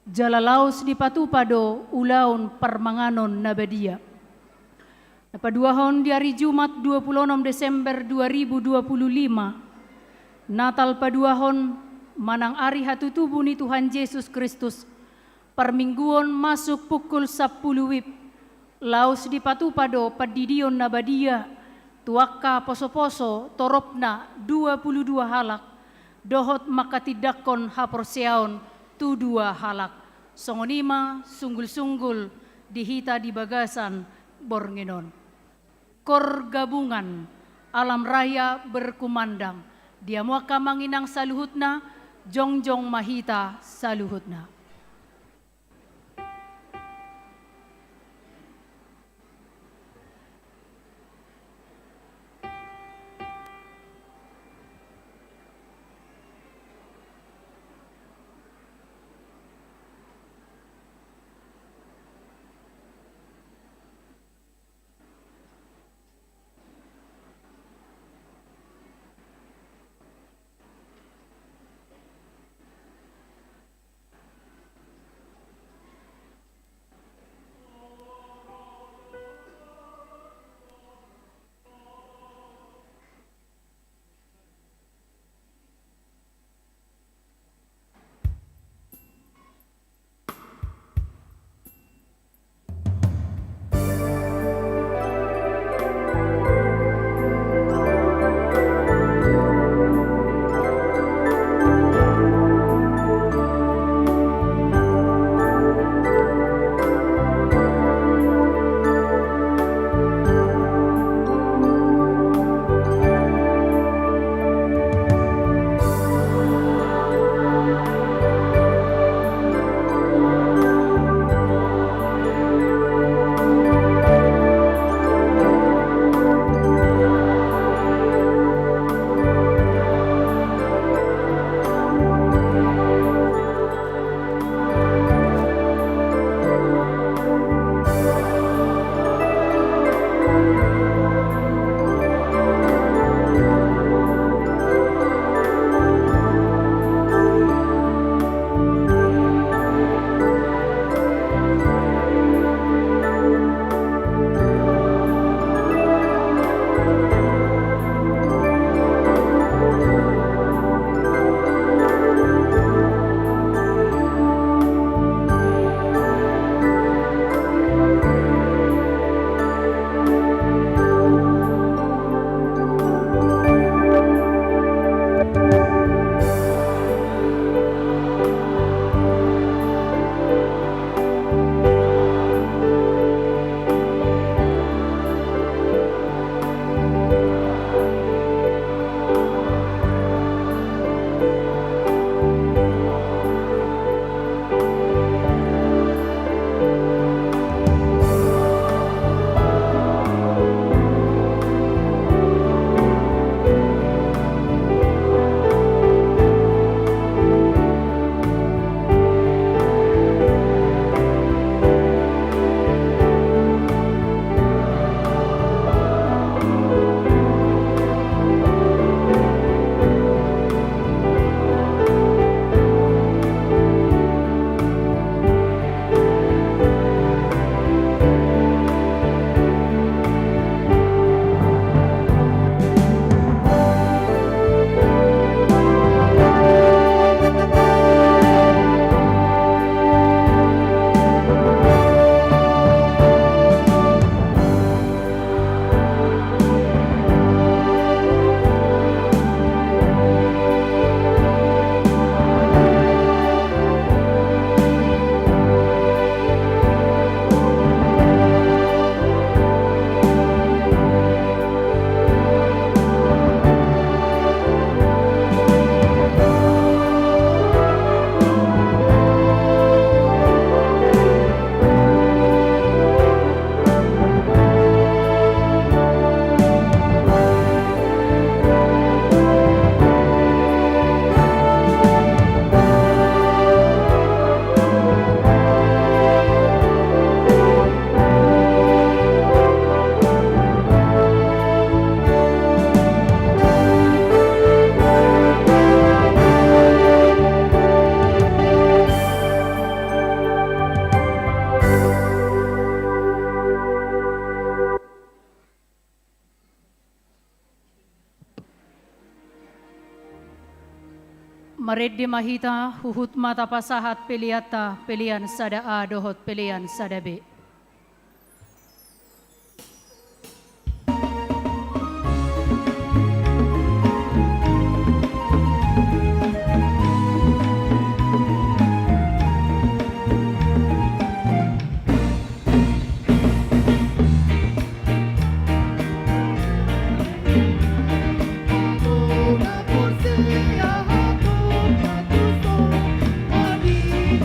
Jalalaos di patupado ulaon parmanganon nabadia. Napaduahon di hari Jumat 26 Desember 2025, Natal paduahon manang ari hatutubu ni Tuhan Yesus Kristus. Parmingguon masuk pukul 10 wib, laos di patupado padidion nabadia, tuaka poso-poso toropna 22 halak, dohot makatidakon haporseaon tu 2 halak, songonima sunggul-sunggul dihita di bagasan Bornginon. Kor gabungan alam raya berkumandang, dia muaka manginang saluhutna, jongjong mahita saluhutna. Maredde mahita huhut mata pasahat peliata pelian sada a dohot pelian sada b.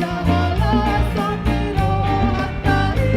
Jahala soniro hatai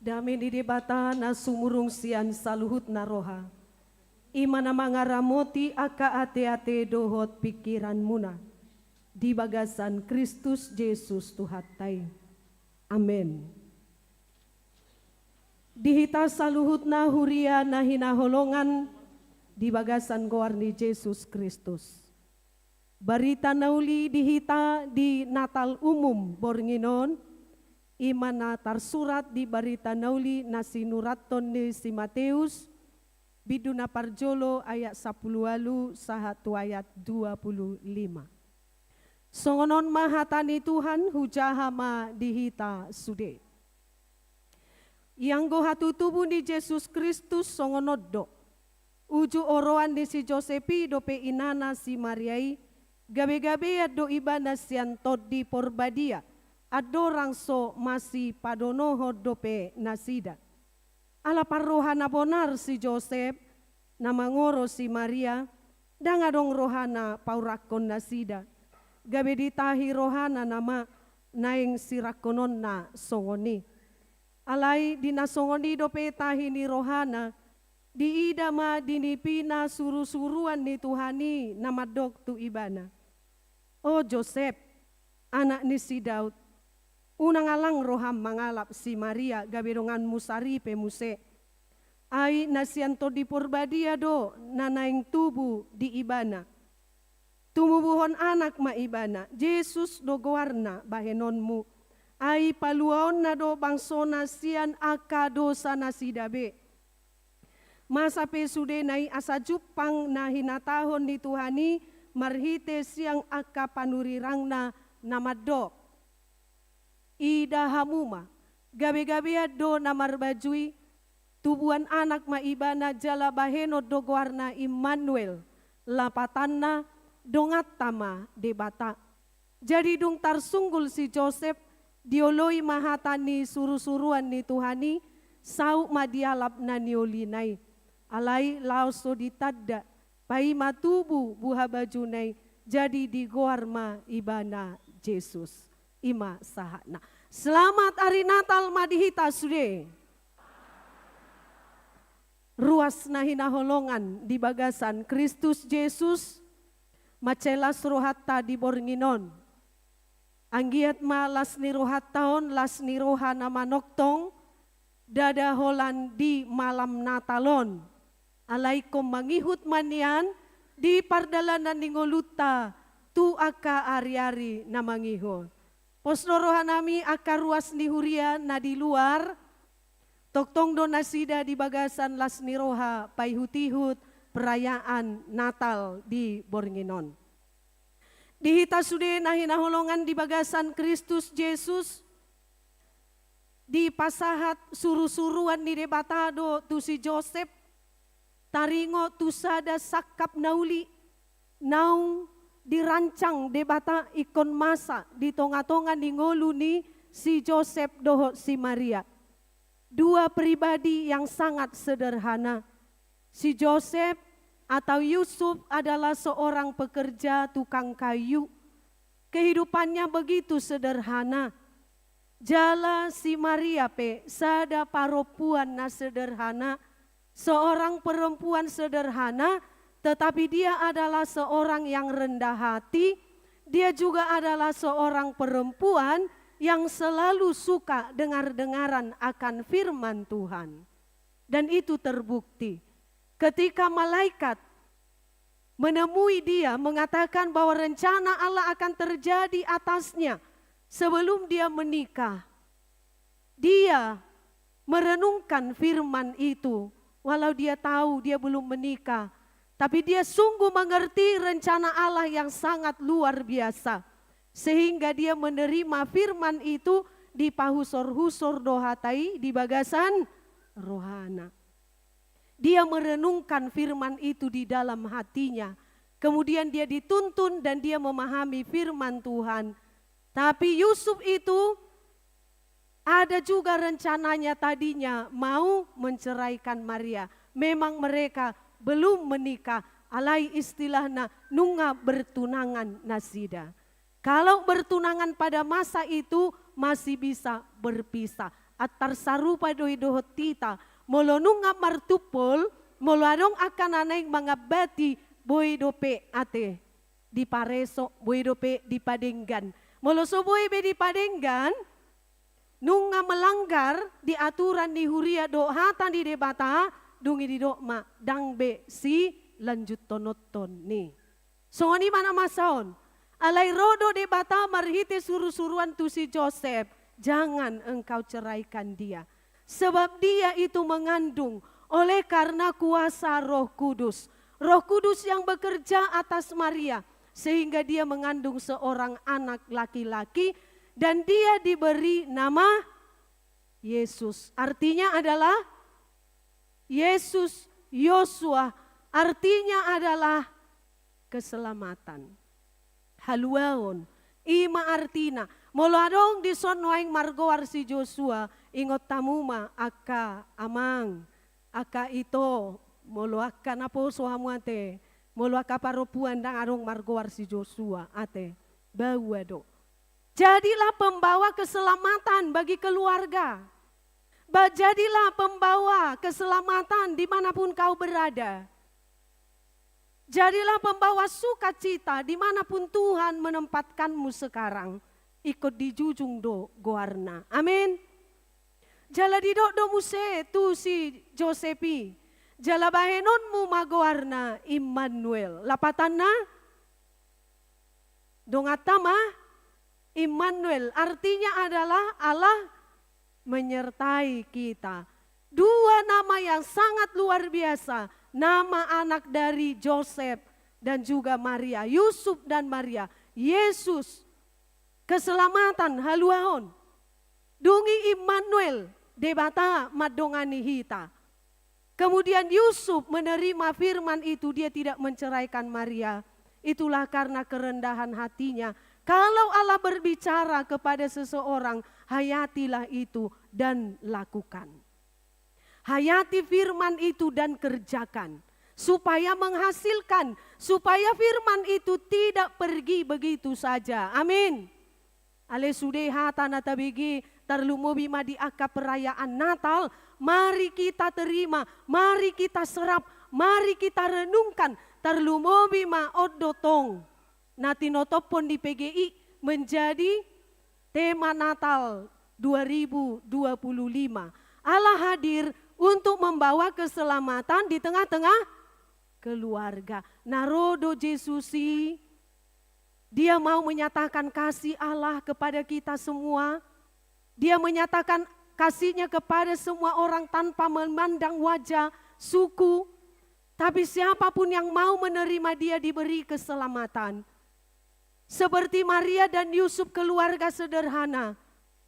Dami di debata na sumurung sian saluhut na roha. Imana mangaramoti aka ate-ate dohot pikiran muna. Di bagasan Kristus Yesus Tuhatay. Amen. Dihita saluhut na huria na hinaholongan di bagasan goar ni Yesus Kristus. Barita nauli dihita di Natal umum Bornginon, imana tarsurat di barita nauli na sinuraton ni si Mateus, biduna parjolo ayat 10 sahatu ayat 25. Songonon mahatani Tuhan hujahama dihita sude. Yang gohatu tubuh ni Yesus Kristus songonoddo. Uju oroan di si Josepi dope inana si Mariai, gabe-gabe do ibana sian todi porbadia. Adorang so masih padonoho dope nasida. Ala parrohana bonar si Joseph, nama ngoro si Maria, dangadong rohana paurakon nasida. Gabe ditahi rohana nama naing sirakonon na songoni. Alai dinasongoni dope tahi ni rohana, diidama dinipina suru-suruan ni Tuhani nama dok tu ibana. O Joseph, anak ni si Daud, unang alang roham mangalap si Maria gabedongan musari pemuse. Ai nasianto di porbadia do nanaing tubuh di ibana. Tumubuhon anak ma ibana, Yesus do goarna bahenonmu. Ai paluaon na do bangsona sian aka dosa nasidabe. Masa pesude nai asa jupang na hinatahon ni Tuhani marhite siang aka panurirangna namadok. Ida hamuma, gabe-gabe do namarbajui, tubuhan anak maibana jala baheno do goarna Immanuel, lapatanna dongatama debata. Jadi dung tarsunggul si Joseph, dioloi mahatani suru-suruan ni Tuhani, sau madialap na niolinai. alai lauso ditadda, pai matubu buha bajunai, jadi di goarma ibana Yesus. Ima sahana. Selamat hari Natal madihita sude. Ruas nahina holongan di bagasan Kristus Yesus, macelas rohatta di bornginon. Anggiat ma las nirohat tahun las niroha nama noktong, dada holan di malam Natalon. Alaikum mangihut manian di pardalanan ningoluta tu aka ari-ari na mangihut. Posnorohanami aka ruas ni huria na di luar, toktong donasida di bagasan las niroha paihutihut perayaan Natal di Bornginon. Dihita sude nahina holongan di bagasan Kristus Yesus, di pasahat suru-suruan di debatado tu si Joseph, taringo tu sada sakap nauli, naung dirancang debata ikon masa di tonga-tonga di ngolu ni si Joseph doho si Maria. Dua pribadi yang sangat sederhana. Si Joseph atau Yusuf adalah seorang pekerja tukang kayu. Kehidupannya begitu sederhana. Jala si Maria pe sada paropuan na sederhana. Seorang perempuan sederhana, tetapi dia adalah seorang yang rendah hati. Dia juga adalah seorang perempuan yang selalu suka dengar-dengaran akan firman Tuhan. Dan itu terbukti ketika malaikat menemui dia mengatakan bahwa rencana Allah akan terjadi atasnya sebelum dia menikah. Dia merenungkan firman itu walau dia tahu dia belum menikah. Tapi dia sungguh mengerti rencana Allah yang sangat luar biasa. Sehingga dia menerima firman itu di pahusor-husor dohatai di bagasan rohana. Dia merenungkan firman itu di dalam hatinya. Kemudian dia dituntun dan dia memahami firman Tuhan. Tapi Yusuf itu ada juga rencananya tadinya mau menceraikan Maria. Memang mereka belum menikah. Alai istilahna nunga bertunangan nasida. Kalau bertunangan pada masa itu masih bisa berpisah. Atar sarupa doi dohot tita. Molo nunga martupol, molo adong akan anaing mangabati boy dope ate. Di pareso, boy dope di padenggan. Molo so boy be di padenggan, nunga melanggar di aturan di huria do hatan di debata, dungi di dokma, dang be si lanjut tonoton nih. So ni mana masaon? Alai rodo debata marhite suruh-suruan tu si Joseph, jangan engkau ceraikan dia. Sebab dia itu mengandung oleh karena kuasa Roh Kudus. Roh Kudus yang bekerja atas Maria sehingga dia mengandung seorang anak laki-laki dan dia diberi nama Yesus. Artinya adalah Yesus Yosua, artinya adalah keselamatan. Haluaon, ima artina, molo adong di sonwaing margoar si Joshua, ingot tamuma aka amang, aka ito, molo aka napo sohamuate, molo aka paropuan dang adong margoar si Joshua, ate, bawa do. Jadilah pembawa keselamatan bagi keluarga. Jadilah pembawa keselamatan dimanapun kau berada. Jadilah pembawa sukacita dimanapun Tuhan menempatkanmu sekarang. Ikut di jujung do goarna. Amin. Jala di do muse tu si Josepi. Jala bahenonmu magoarna Immanuel. Lapatanna dongatama Immanuel. Artinya adalah Allah menyertai kita. Dua nama yang sangat luar biasa. Nama anak dari Joseph dan juga Maria, Yusuf dan Maria, Yesus, keselamatan haluahon. Dungi Immanuel, debata madongani hita. Kemudian Yusuf menerima firman itu, dia tidak menceraikan Maria. Itulah karena kerendahan hatinya. Kalau Allah berbicara kepada seseorang, hayatilah itu dan lakukan. Hayati firman itu dan kerjakan. Supaya menghasilkan, supaya firman itu tidak pergi begitu saja. Amin. Ale sudeha tanah tabigi terlumobi madi aka perayaan Natal. Mari kita terima, mari kita serap, mari kita renungkan. Terlumobi ma odotong. Natinotopon di PGI menjadi tema Natal 2025. Allah hadir untuk membawa keselamatan di tengah-tengah keluarga. Narodo Jesusi, dia mau menyatakan kasih Allah kepada kita semua. Dia menyatakan kasihnya kepada semua orang tanpa memandang wajah, suku. Tapi siapapun yang mau menerima dia diberi keselamatan. Seperti Maria dan Yusuf keluarga sederhana.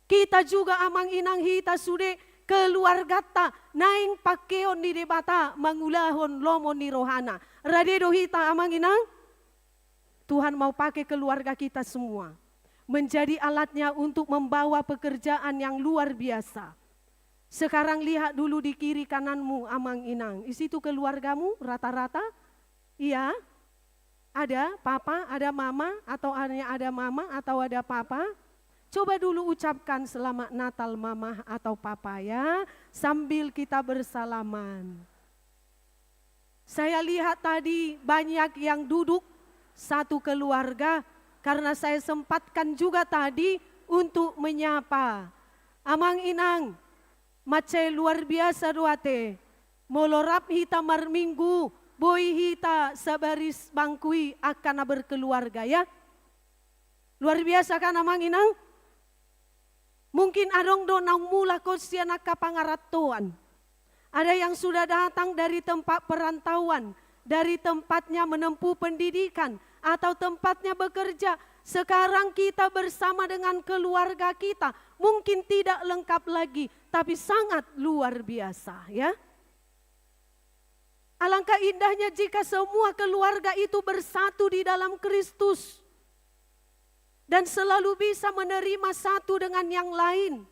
Kita juga amang inang hita sude keluarga ta naing pakeon di debata mangulahon lomo ni rohana. Radedo hita amang inang. Tuhan mau pakai keluarga kita semua. Menjadi alatnya untuk membawa pekerjaan yang luar biasa. Sekarang lihat dulu di kiri kananmu amang inang. Di situ keluargamu rata-rata? Iya. Ada papa, ada mama, atau hanya ada mama atau ada papa? Coba dulu ucapkan selamat Natal mama atau papa ya, sambil kita bersalaman. Saya lihat tadi banyak yang duduk satu keluarga, karena saya sempatkan juga tadi untuk menyapa. Amang inang, macai luar biasa duate, molorap hita marminggu, boy hita sabaris bangkui akan berkeluarga ya. Luar biasa kan amang inang? Mungkin adong do naung mula ko siya nakapangaratuan. Ada yang sudah datang dari tempat perantauan, dari tempatnya menempuh pendidikan, atau tempatnya bekerja. Sekarang kita bersama dengan keluarga kita, mungkin tidak lengkap lagi, tapi sangat luar biasa ya. Alangkah indahnya jika semua keluarga itu bersatu di dalam Kristus. Dan selalu bisa menerima satu dengan yang lain.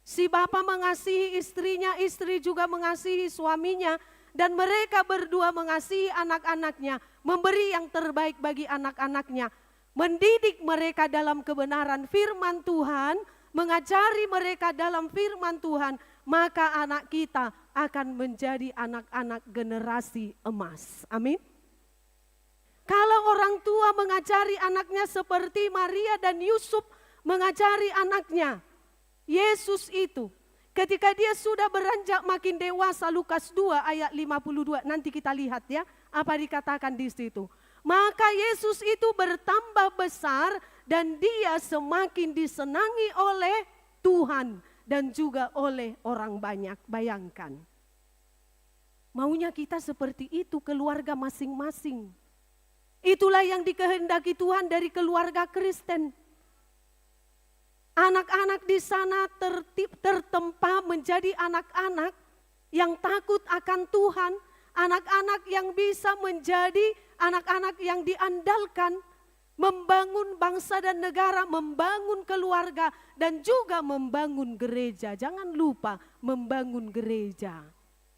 Si bapak mengasihi istrinya, istri juga mengasihi suaminya. Dan mereka berdua mengasihi anak-anaknya, memberi yang terbaik bagi anak-anaknya. Mendidik mereka dalam kebenaran firman Tuhan, mengajari mereka dalam firman Tuhan. Maka anak kita akan menjadi anak-anak generasi emas. Amin. Kalau orang tua mengajari anaknya seperti Maria dan Yusuf mengajari anaknya, Yesus itu ketika dia sudah beranjak makin dewasa, Lukas 2 ayat 52, nanti kita lihat ya apa dikatakan di situ. Maka Yesus itu bertambah besar dan dia semakin disenangi oleh Tuhan dan juga oleh orang banyak. Bayangkan. Maunya kita seperti itu keluarga masing-masing. Itulah yang dikehendaki Tuhan dari keluarga Kristen. Anak-anak di sana tertempa menjadi anak-anak yang takut akan Tuhan. Anak-anak yang bisa menjadi anak-anak yang diandalkan. Membangun bangsa dan negara, membangun keluarga dan juga membangun gereja. Jangan lupa membangun gereja.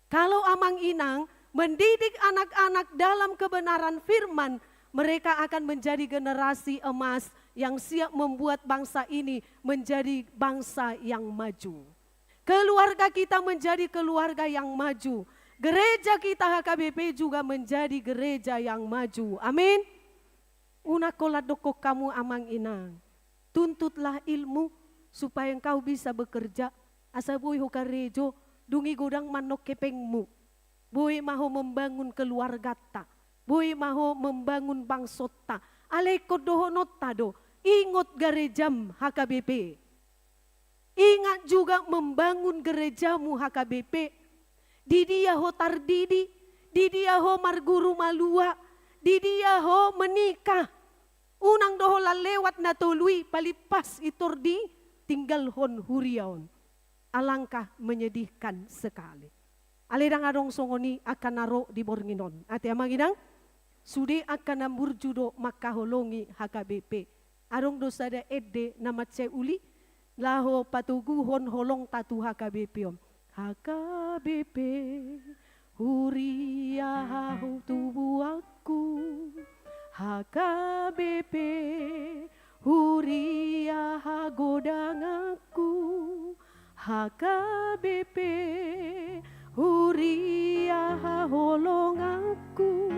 Kalau amang inang mendidik anak-anak dalam kebenaran firman, mereka akan menjadi generasi emas yang siap membuat bangsa ini menjadi bangsa yang maju. Keluarga kita menjadi keluarga yang maju. Gereja kita HKBP juga menjadi gereja yang maju. Amin. Una koladoko kamu amang inang. Tuntutlah ilmu supaya engkau bisa bekerja. Asa boy hokarejo dungi godang manok kepengmu. Boy maho membangun keluarga ta. Boy maho membangun bangsot ta. Aleko dohonot tado. Ingot garejam HKBP. Ingat juga membangun gerejamu HKBP. Didia ho tardidi. Didia ho marguru malua. Didia ho menikah. Unang dohola lewat na tului palipas iturdi. Tinggal hon huriaon. Alangkah menyedihkan sekali. Aledang adong songoni akan naro di Bornginon. Ati amang inang? Sude akan namurjudo makaholongi HKBP. Arong dosa da edde namat uli. Laho patuguhon holong tatu HKBP om. HKBP, Huria tubuh aku, HKBP, Huria godang aku, HKBP, Huria holong aku,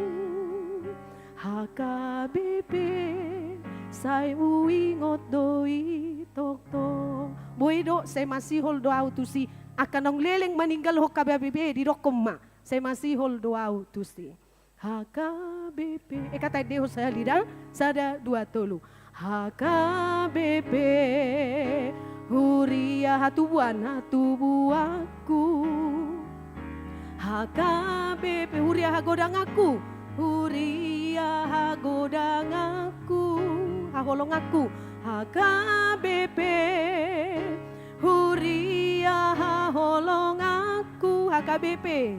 HKBP, saya uingot doi tokto. Boy do, saya masih hold doa tu si akan nong leleng meninggal HKBP di rokomma. Saya masih hold doa tu si. HKBP, kata dia saya lidah, sada dua tolu. HKBP, Huria tubuhan tubuhku. HKBP, Huria godang aku, Huria godang aku, holong aku. HKBP, Huria holong aku, HKBP,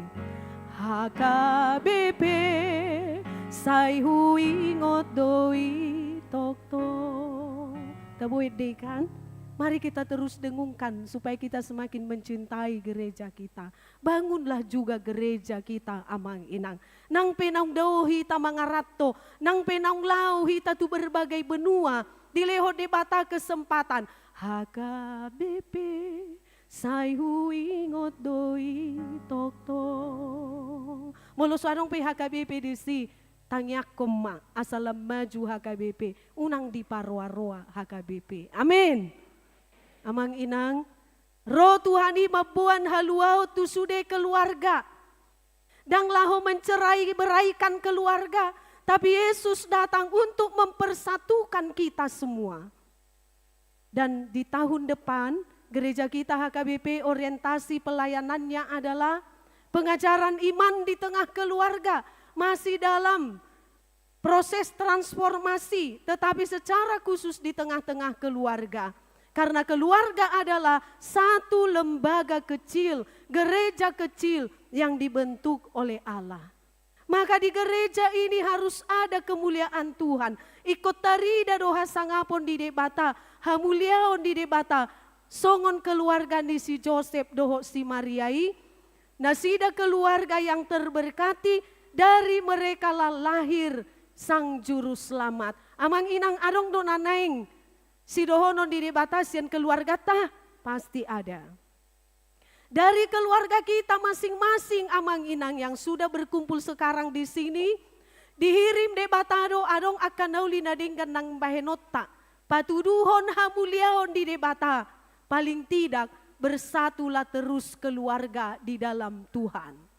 HKBP, say huingot doi tokto. Tabuit deh kan? Mari kita terus dengungkan supaya kita semakin mencintai gereja kita. Bangunlah juga gereja kita, amang inang. Nang penang daw hita mangarato, nang penang lau hita tu berbagai benua, dileho debata kesempatan. HKBP, say huingot doi tokto. Molo suarong pe HKBP di si. Tangyak koma asalam maju HKBP, unang di parwa-roa HKBP. Amin. Amang inang, roh Tuhani mabuan haluau tu sude keluarga. Dang laho mencerai beraikan keluarga, tapi Yesus datang untuk mempersatukan kita semua. Dan di tahun depan, gereja kita HKBP orientasi pelayanannya adalah pengajaran iman di tengah keluarga. Masih dalam proses transformasi, tetapi secara khusus di tengah-tengah keluarga. Karena keluarga adalah satu lembaga kecil, gereja kecil yang dibentuk oleh Allah. Maka di gereja ini harus ada kemuliaan Tuhan. Ikut tarida doha sangapon di debata, hamuliaon di debata, songon keluarga ni si Joseph doho si Mariai, nasida keluarga yang terberkati, dari mereka lah lahir sang juru selamat. Amang inang adong do nanaing, si dohonon di debatasian keluarga tah pasti ada. Dari keluarga kita masing-masing amang inang yang sudah berkumpul sekarang di sini, dihirim debatado adong akan nauli nadingkan nang bahenota, patuduhon hamuliaon di debata, paling tidak bersatulah terus keluarga di dalam Tuhan.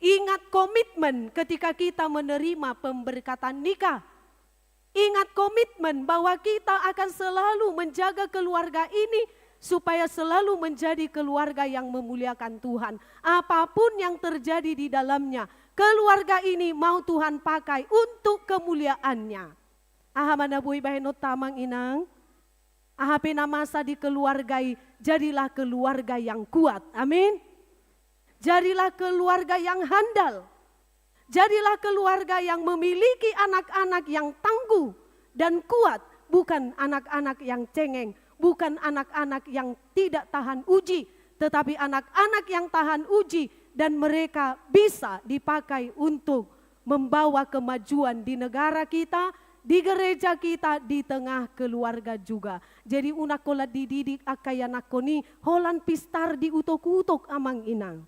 Ingat komitmen ketika kita menerima pemberkatan nikah. Ingat komitmen bahwa kita akan selalu menjaga keluarga ini supaya selalu menjadi keluarga yang memuliakan Tuhan. Apapun yang terjadi di dalamnya, keluarga ini mau Tuhan pakai untuk kemuliaannya. Aha mana bui bahenot tamang inang. Aha pena masa dikeluargai, jadilah keluarga yang kuat. Amin. Jadilah keluarga yang handal. Jadilah keluarga yang memiliki anak-anak yang tangguh dan kuat. Bukan anak-anak yang cengeng, bukan anak-anak yang tidak tahan uji. Tetapi anak-anak yang tahan uji dan mereka bisa dipakai untuk membawa kemajuan di negara kita, di gereja kita, di tengah keluarga juga. Jadi unakola dididik akayanakoni holan pistar di utok-utok amang inang.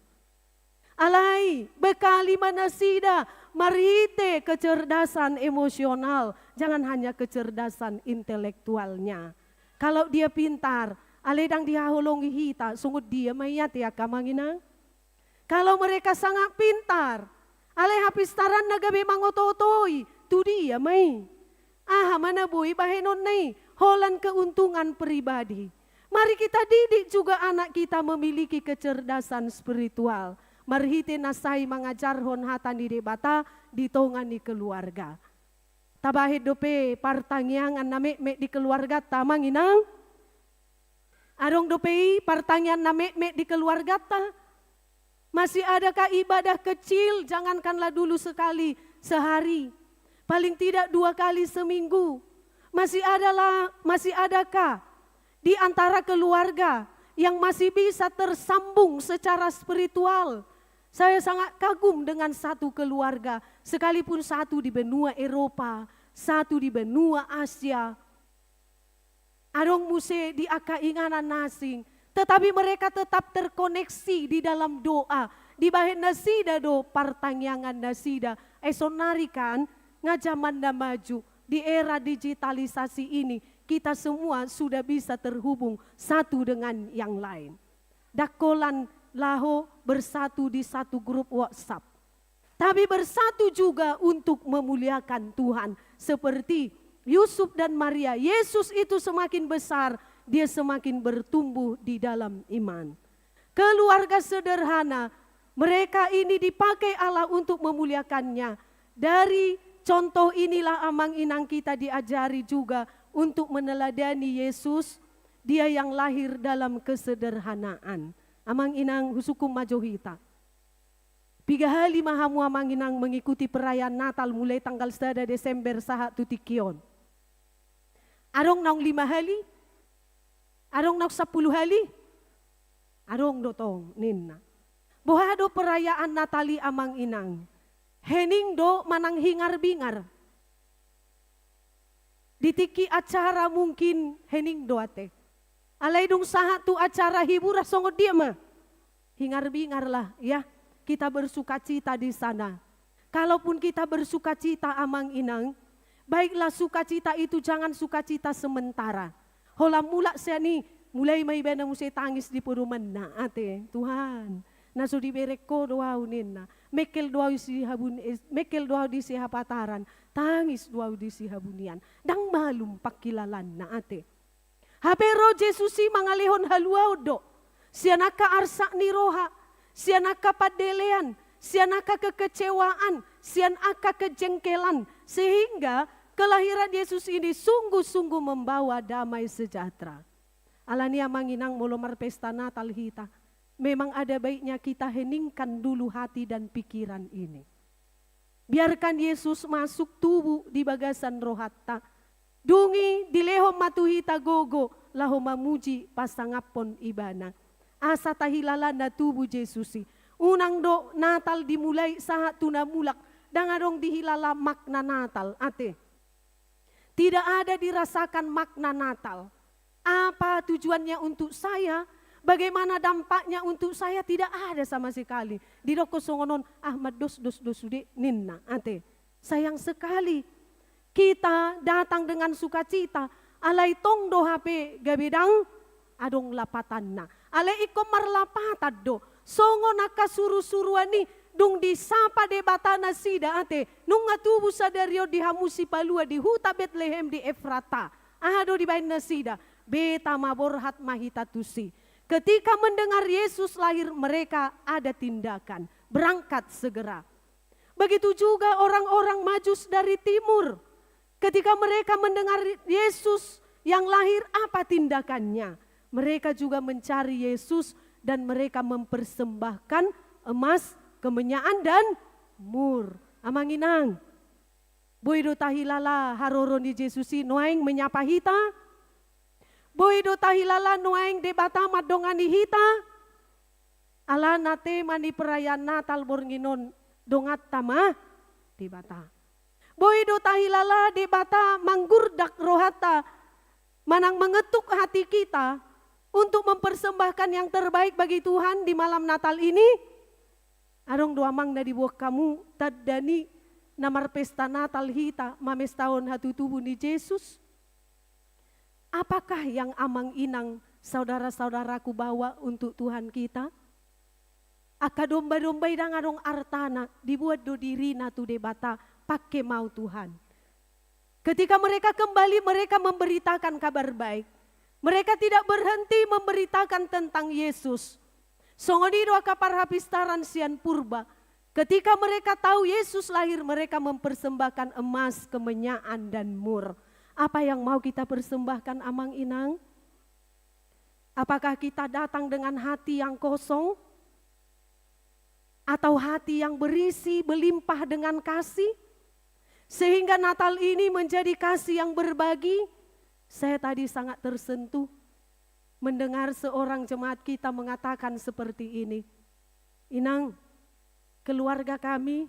Alai, bekali manasida, marite kecerdasan emosional, jangan hanya kecerdasan intelektualnya. Kalau dia pintar, aledang dia holongi hita, sungguh dia mayat ya kamanginang. Kalau mereka sangat pintar, ale hapistaran nagabe mangototoi, tu dia may. Ah mana boy bahenon nai, holan keuntungan pribadi. Mari kita didik juga anak kita memiliki kecerdasan spiritual. Marhite nasai mengajar hon hatan di debata di tongan di keluarga. Tabahid dope partangiangan na mek di keluarga tamang inang. Arong dope partangian na mek di keluarga ta. Masih adakah ibadah kecil, jangankanlah dulu sekali sehari. Paling tidak 2 kali seminggu. Masih adakah di antara keluarga yang masih bisa tersambung secara spiritual. Saya sangat kagum dengan satu keluarga, sekalipun satu di benua Eropa, satu di benua Asia. Adong muse di aka inganan nasing, tetapi mereka tetap terkoneksi di dalam doa. Di bahen nasida do partangyangan nasida. Sonarikan ngajaman na maju. Di era digitalisasi ini, kita semua sudah bisa terhubung satu dengan yang lain. Dakolan laho bersatu di satu grup WhatsApp. Tapi bersatu juga untuk memuliakan Tuhan. Seperti Yusuf dan Maria, Yesus itu semakin besar, dia semakin bertumbuh di dalam iman. Keluarga sederhana, mereka ini dipakai Allah untuk memuliakannya. Dari contoh inilah amang inang kita diajari juga untuk meneladani Yesus, dia yang lahir dalam kesederhanaan. Amang inang husukum majohita. 3 hari mahamu amang inang mengikuti perayaan Natal mulai tanggal 1 Desember sahat tutikion. Arong naung 5 hari, arong naung 10 hari, arong dotong ninna. Bohado perayaan Natali amang inang, hening do manang hingar-bingar. Ditiki acara mungkin hening do ate. Alay dong sahat tu acara hiburan songod dia mah. Hingar-bingar lah ya, kita bersukacita di sana. Kalaupun kita bersukacita amang inang, baiklah sukacita itu jangan sukacita sementara. Hola mula saya nih, mulai may bena musay tangis di peruman na ate. Tuhan, naso di bereko doaw nina. Mekel doaw di si hapataran, tangis doaw di si habunian. Dang malum pakilalan na ate. Hapero Jesusi mangalihon haluaw do. Siya naka-arsa ni roha, siya naka-padelean, siya naka-kekecewaan, siya naka-kejengkelan. Sehingga kelahiran Yesus ini sungguh-sungguh membawa damai sejahtera. Alania manginang molomar pesta Natal hita. Memang ada baiknya kita heningkan dulu hati dan pikiran ini. Biarkan Yesus masuk tubuh di bagasan rohatta. Dungi dileho matuhita gogo laho mamuji pasangapon ibana. Asa tahilala na tubuh Jesusi. Unang do Natal dimulai saat tunamulak. Dangarong dihilala makna Natal. Ate. Tidak ada dirasakan makna Natal. Apa tujuannya untuk saya? Bagaimana dampaknya untuk saya? Tidak ada sama sekali. Di roko songonon Ahmad dos sude ninna. Ate. Sayang sekali. Kita datang dengan sukacita. Alay tong do HP gabidang adong lapatan na. Alay iko marlapatan do. Songo nakasuru-suruan ni dung disapa de batana sida ate. Nung atubu sa dario di hamusi palua di huta Bethlehem di Efrata. Ahado di bain nasida. Beta maborhat mahitatusi. Ketika mendengar Yesus lahir mereka ada tindakan. Berangkat segera. Begitu juga orang-orang Majus dari timur. Ketika mereka mendengar Yesus yang lahir, apa tindakannya? Mereka juga mencari Yesus dan mereka mempersembahkan emas, kemenyaan dan mur. Amanginang. Boy do tahilala haroron di Jesusi noaing menyapa hita. Boy do tahilala noaing debata madongani hita. Ala nate mani perayaan Natal bornginon dongat tama debata. Boy do tahilala debata manggurdak rohata. Manang mengetuk hati kita untuk mempersembahkan yang terbaik bagi Tuhan di malam Natal ini. Arong doamang na dibuah kamu tadani namar pesta Natal hita mames tahun hatu tubuh ni Yesus. Apakah yang amang inang saudara-saudaraku bawa untuk Tuhan kita? Aka domba-domba idang arong artana dibuat do dirina tu debata pakai mau Tuhan. Ketika mereka kembali mereka memberitakan kabar baik. Mereka tidak berhenti memberitakan tentang Yesus. Songodido akapar hapistaran sian purba. Ketika mereka tahu Yesus lahir mereka mempersembahkan emas, kemenyaan dan mur. Apa yang mau kita persembahkan amang inang? Apakah kita datang dengan hati yang kosong? Atau hati yang berisi berlimpah dengan kasih? Sehingga Natal ini menjadi kasih yang berbagi. Saya tadi sangat tersentuh mendengar seorang jemaat kita mengatakan seperti ini. Inang, keluarga kami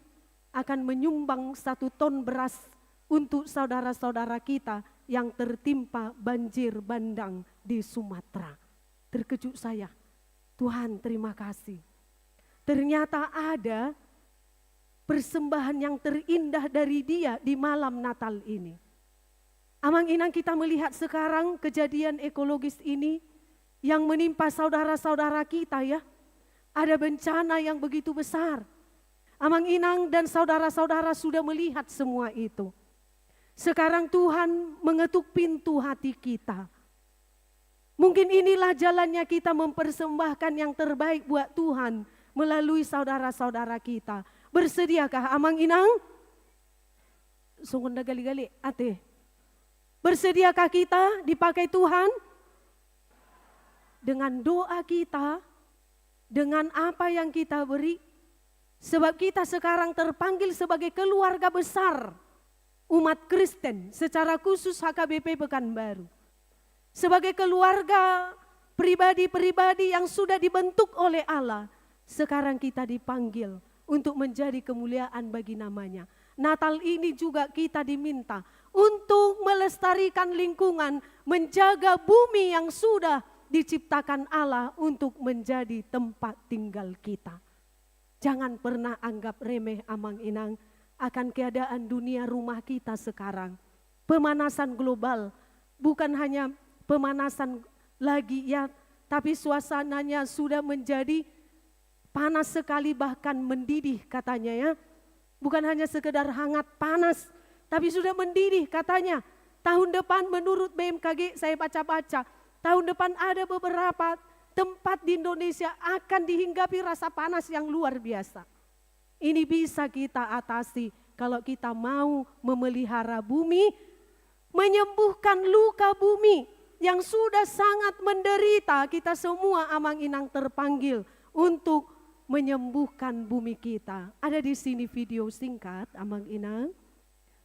akan menyumbang 1 ton beras untuk saudara-saudara kita yang tertimpa banjir bandang di Sumatera. Terkejut saya, Tuhan terima kasih. Ternyata ada persembahan yang terindah dari Dia di malam Natal ini. Amang Inang, kita melihat sekarang kejadian ekologis ini yang menimpa saudara-saudara kita ya. Ada bencana yang begitu besar. Amang Inang dan saudara-saudara sudah melihat semua itu. Sekarang Tuhan mengetuk pintu hati kita. Mungkin inilah jalannya kita mempersembahkan yang terbaik buat Tuhan melalui saudara-saudara kita. Bersediakah Amang Inang? Sungguh gali-gali ate. Bersediakah kita dipakai Tuhan? Dengan doa kita, dengan apa yang kita beri. Sebab kita sekarang terpanggil sebagai keluarga besar umat Kristen, secara khusus HKBP Pekanbaru. Sebagai keluarga pribadi-pribadi yang sudah dibentuk oleh Allah, sekarang kita dipanggil untuk menjadi kemuliaan bagi namanya. Natal ini juga kita diminta untuk melestarikan lingkungan, menjaga bumi yang sudah diciptakan Allah untuk menjadi tempat tinggal kita. Jangan pernah anggap remeh Amang Inang akan keadaan dunia rumah kita sekarang. Pemanasan global, bukan hanya pemanasan lagi ya, tapi suasananya sudah menjadi panas sekali, bahkan mendidih katanya ya. Bukan hanya sekedar hangat panas, tapi sudah mendidih katanya. Tahun depan menurut BMKG saya baca-baca, tahun depan ada beberapa tempat di Indonesia akan dihinggapi rasa panas yang luar biasa. Ini bisa kita atasi kalau kita mau memelihara bumi, menyembuhkan luka bumi yang sudah sangat menderita. Kita semua Amang Inang terpanggil untuk menyembuhkan bumi kita. Ada di sini video singkat Amang Inang,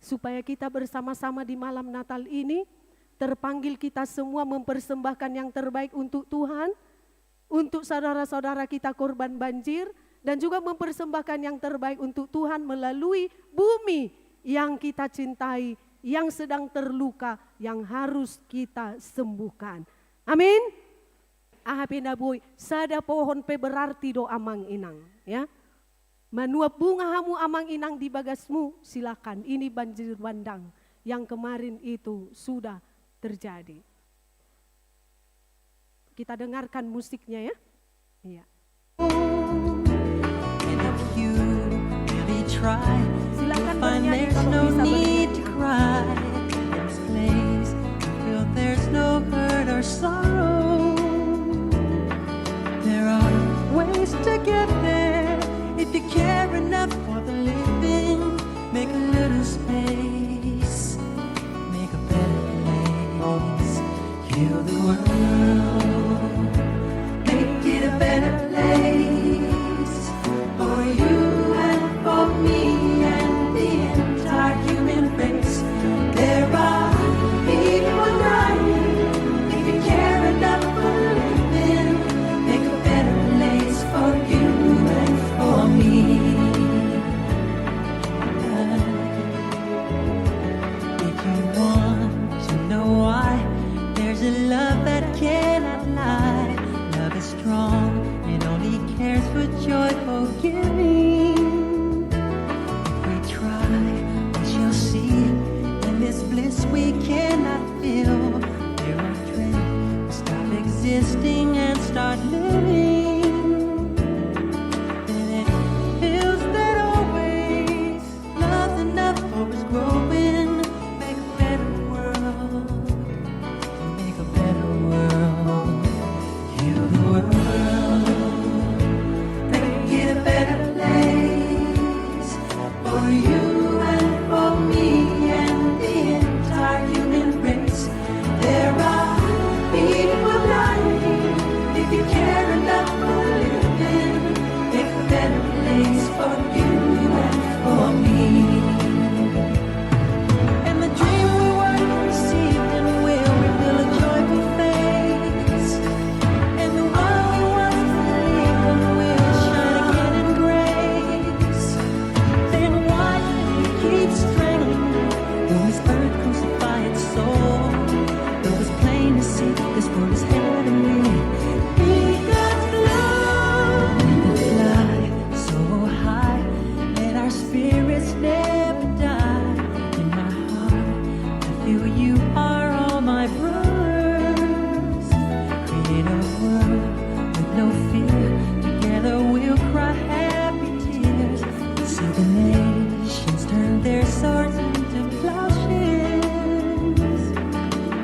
supaya kita bersama-sama di malam Natal ini terpanggil kita semua mempersembahkan yang terbaik untuk Tuhan, untuk saudara-saudara kita korban banjir, dan juga mempersembahkan yang terbaik untuk Tuhan melalui bumi yang kita cintai, yang sedang terluka, yang harus kita sembuhkan. Amin. Ahapina boy, sada pohon pe berarti do Amang Inang ya. Manuap bunga hamu Amang Inang di bagasmu, silakan. Ini banjir bandang yang kemarin itu sudah terjadi. Kita dengarkan musiknya ya. Iya. Silakan bernyanyi kalau bisa bernyanyi. There are ways to get there if you care enough for the living. Make a little space, make a better place. Heal the world, make it a better place for you and for me and the entire swords into plowshares.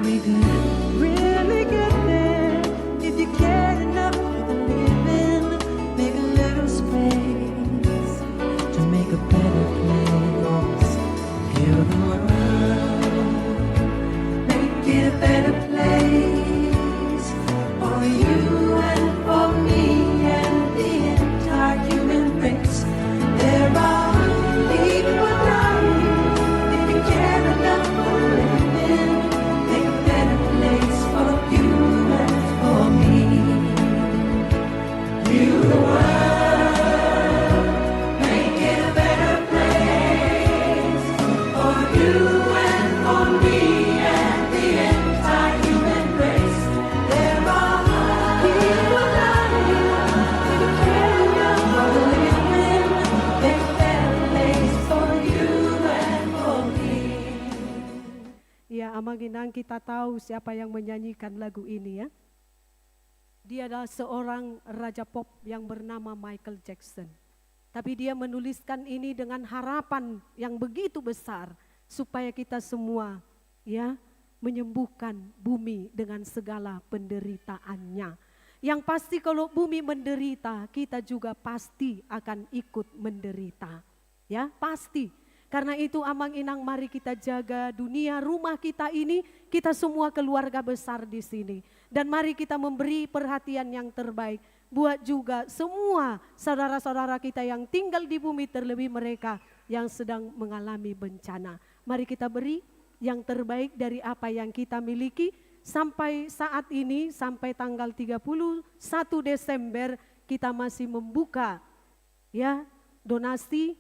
We could really get there if you cared enough for the living. Make a little space to make a better place. Heal the world, make it a better place for you and for me and the entire human race. There are people dying. If you care enough for living, make a better place for you and for me. Heal the world, make it a better place for you and for me and the entire human race. There are people dying. If you care enough for living, make a better place for you and for me. Ya, Amang Inang, kita tahu siapa yang menyanyikan lagu ini ya. Dia adalah seorang raja pop yang bernama Michael Jackson. Tapi dia menuliskan ini dengan harapan yang begitu besar supaya kita semua ya menyembuhkan bumi dengan segala penderitaannya. Yang pasti kalau bumi menderita, kita juga pasti akan ikut menderita. Ya, pasti. Karena itu Amang Inang, mari kita jaga dunia rumah kita ini, kita semua keluarga besar di sini. Dan mari kita memberi perhatian yang terbaik buat juga semua saudara-saudara kita yang tinggal di bumi, terlebih mereka yang sedang mengalami bencana. Mari kita beri yang terbaik dari apa yang kita miliki sampai saat ini, sampai tanggal 31 Desember kita masih membuka ya donasi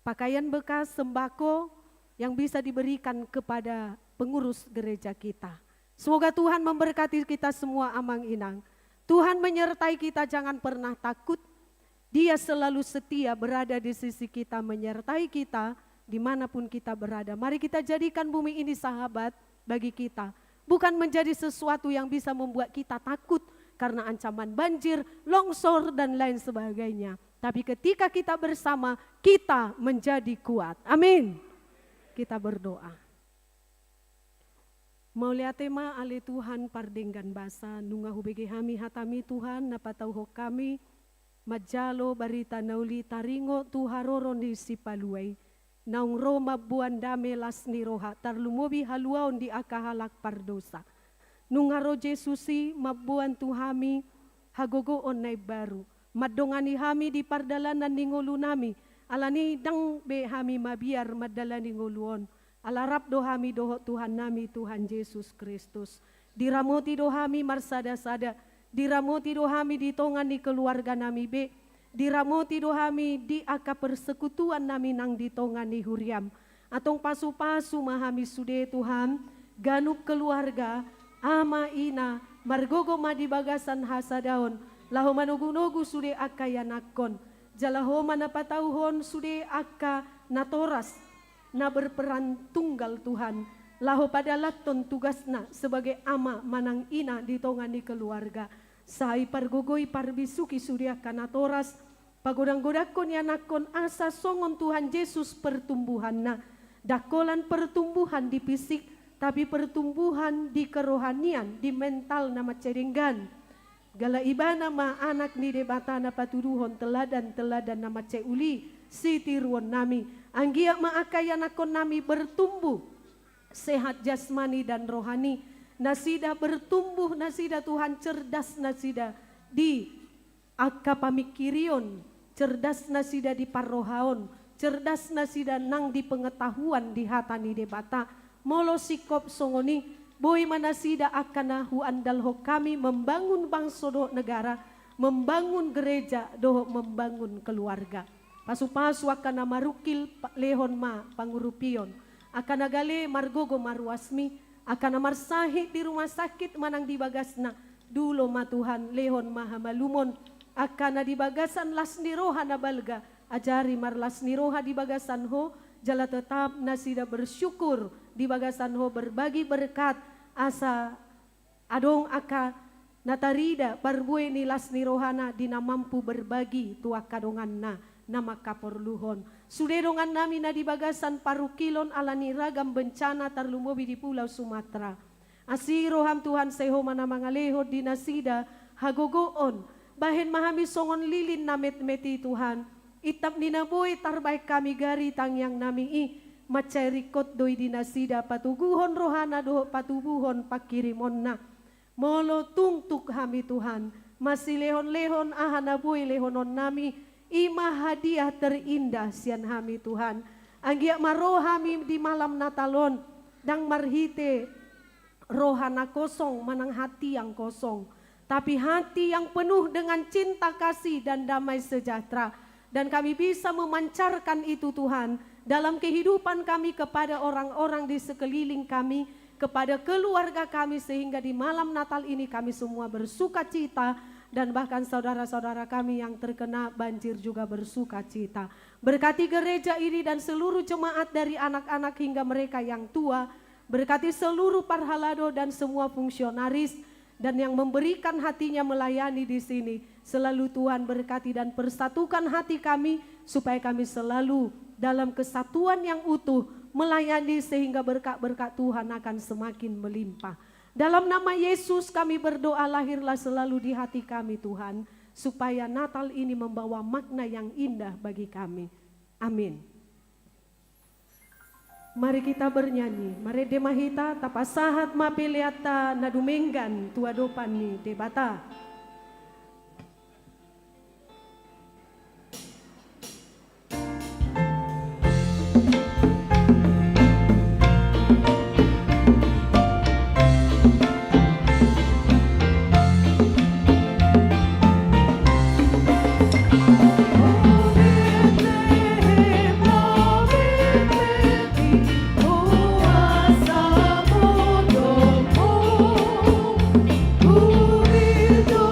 pakaian bekas, sembako yang bisa diberikan kepada pengurus gereja kita. Semoga Tuhan memberkati kita semua, Amang Inang. Tuhan menyertai kita, jangan pernah takut. Dia selalu setia berada di sisi kita, menyertai kita dimanapun kita berada. Mari kita jadikan bumi ini sahabat bagi kita. Bukan menjadi sesuatu yang bisa membuat kita takut karena ancaman banjir, longsor dan lain sebagainya. Tapi ketika kita bersama, kita menjadi kuat. Amin. Kita berdoa. Mau lihat tema ale Tuhan pardenggan basa, nunga hubege hami hatami Tuhan, napatauho kami, majalo barita nauli taringo tuharoron di sipaluay, naung Roma buan dame las niroha, tarlumobi haluaon di akahalak pardosa. Nunga ro Jesusi mabuan tuhami, hagogo onay baru. Madongani hami di pardalanan ni ngulu nami, alani dang be hami mabiar madala ni nguluon, alarap do hami doho Tuhan nami Tuhan Yesus Kristus. Diramoti do hami marsada-sada, diramoti do hami di tongan ni keluarga nami be, diramoti do hami di aka persekutuan nami nang di tongan ni huriam. Atong pasu-pasu mahami sude Tuhan, ganup keluarga, ama ina, margogo madibagasan hasadaon, laho manugu-nugu sude akka yanakon, jalaho manapatauhon sude akka natoras, na berperan tunggal Tuhan, laho pada laton tugasna sebagai ama manang ina di tongan di keluarga, sai pargogoi parbisuki sude akka natoras, pagodang-godakon yanakon asa songon Tuhan Yesus pertumbuhanna, dakolan pertumbuhan di fisik, tapi pertumbuhan di kerohanian, di mental nama ceringgan. Gala ibana ma anak ni debata na patuduhon teladan nama ceuli si tiruon nami. Anggia ma akayanakon nami bertumbuh sehat jasmani dan rohani. Nasida bertumbuh, nasida Tuhan cerdas, nasida di akka pamikirion, cerdas nasida di parrohaon, cerdas nasida nang di pengetahuan di hatani debata. Molo sikop songoni boy manasida akana hu andalho kami membangun bangsa doh negara, membangun gereja doh membangun keluarga. Pasu-pasu akana marukil lehon ma pangurupion, akana gale margogo marwasmi, akana marsahi di rumah sakit manang di bagasna, dulo ma Tuhan lehon maha malumon, akana di bagasan las niroha na balga, ajari marlas niroha di bagasan ho, jala tetap nasida bersyukur di bagasan ho berbagi berkat asa adong aka natarida barbue ni las ni rohana dina mampu berbagi tua kadongan na nama kaporluhon Sudedongan nami na di bagasan parukilon alani ragam bencana tarlumobi di Pulau Sumatera. Asiro ham Tuhan seho mana mangaleho di nasida hagogoon. Bahen mahami songon lilin namet meti Tuhan. Itap ninaboy tarbaik kami gari tangyang nami i. Macairikot doi di nasida patuguhon rohana doho patubuhon pakirimon na. Molo tungtuk hami Tuhan. Masih lehon-lehon ahana boy lehonon nami. Ima hadiah terindah sian hami Tuhan. Anggia maro hami di malam Natalon. Dang marhite rohana kosong manang hati yang kosong. Tapi hati yang penuh dengan cinta kasih dan damai sejahtera. Dan kami bisa memancarkan itu Tuhan. Dalam kehidupan kami kepada orang-orang di sekeliling kami, kepada keluarga kami sehingga di malam Natal ini kami semua bersuka cita dan bahkan saudara-saudara kami yang terkena banjir juga bersuka cita. Berkati gereja ini dan seluruh jemaat dari anak-anak hingga mereka yang tua, berkati seluruh parhalado dan semua fungsionaris dan yang memberikan hatinya melayani di sini. Selalu Tuhan berkati dan persatukan hati kami supaya kami selalu dalam kesatuan yang utuh melayani sehingga berkat-berkat Tuhan akan semakin melimpah. Dalam nama Yesus kami berdoa lahirlah selalu di hati kami Tuhan. Supaya Natal ini membawa makna yang indah bagi kami. Amin. Mari kita bernyanyi. Mari demahita tapasahat mapiliata nadumenggan tua dopani debata. Itu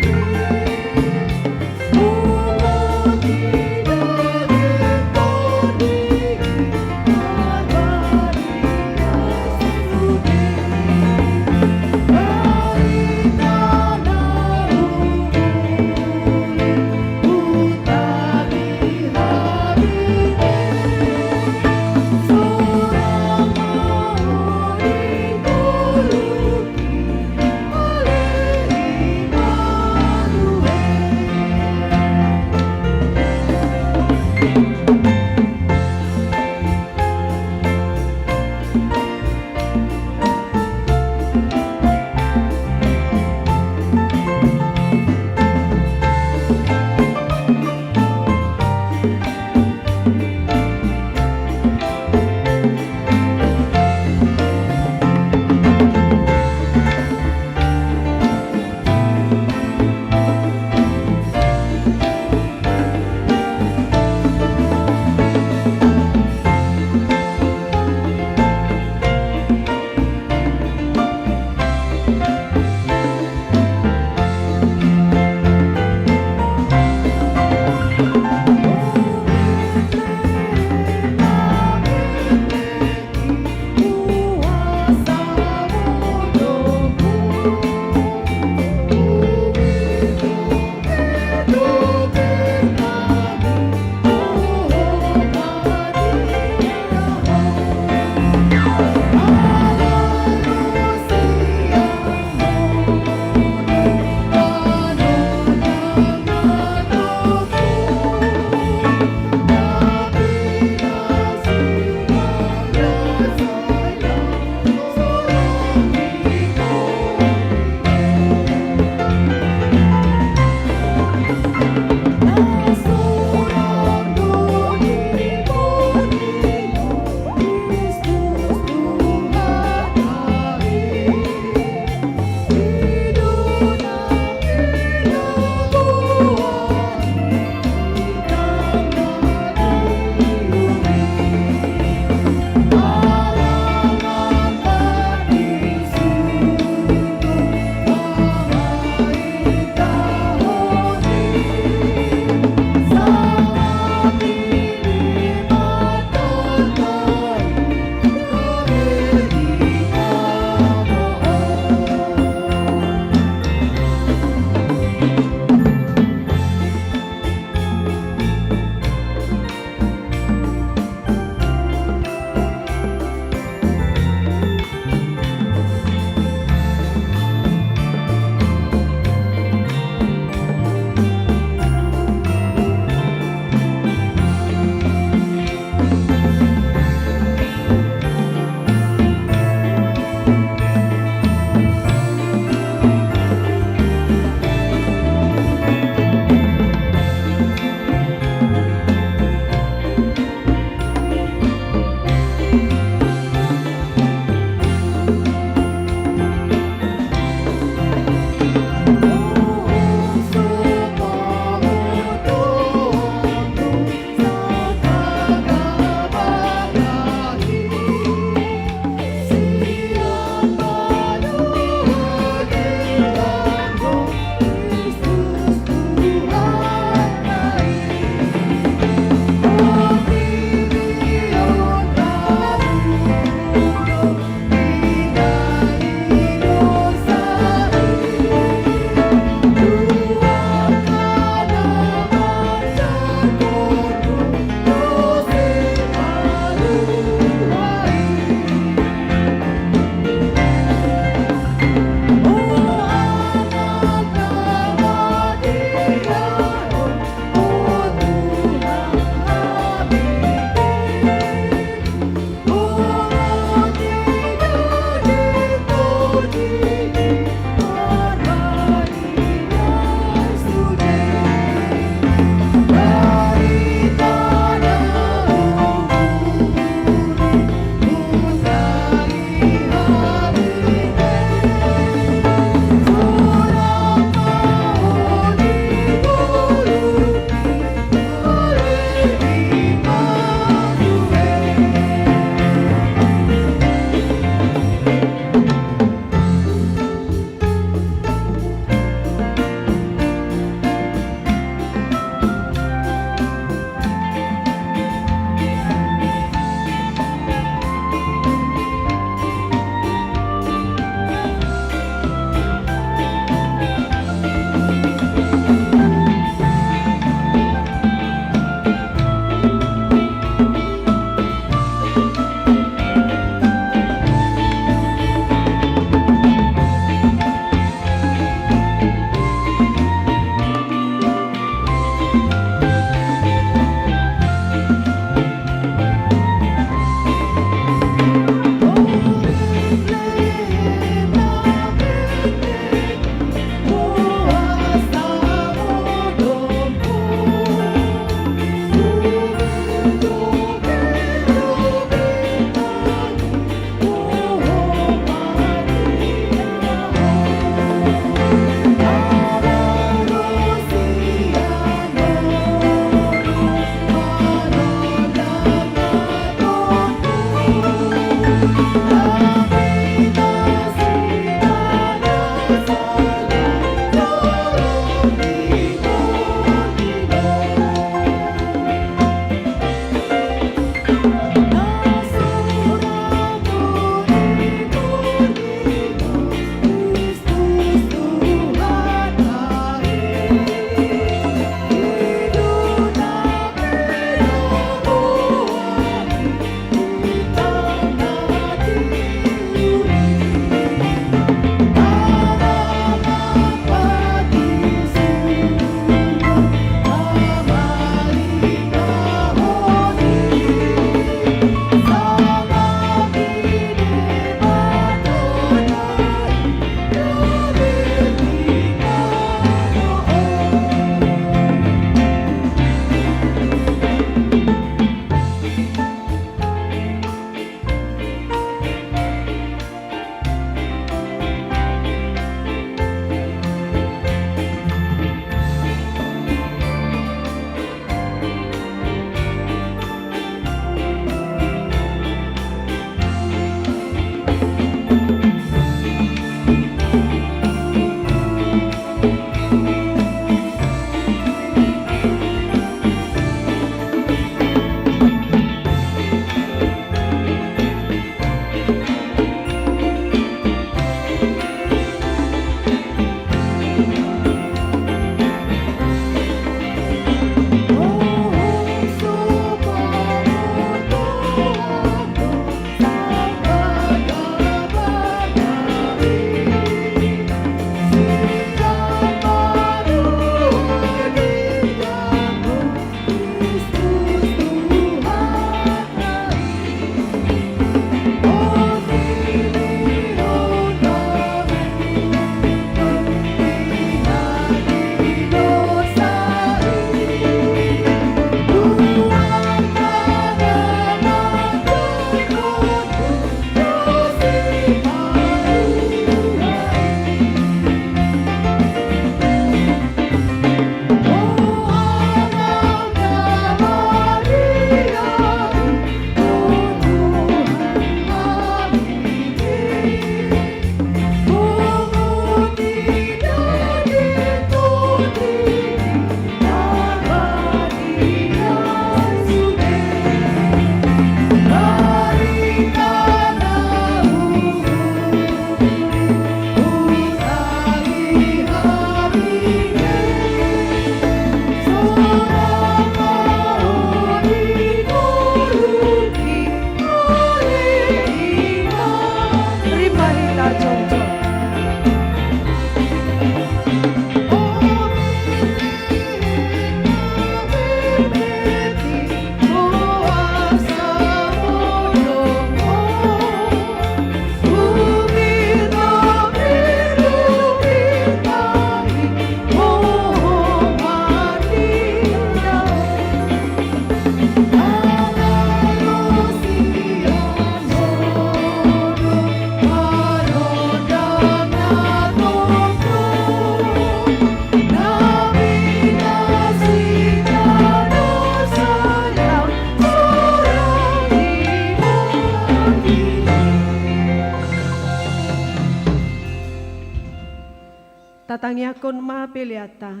Tatangyakon ma peliata.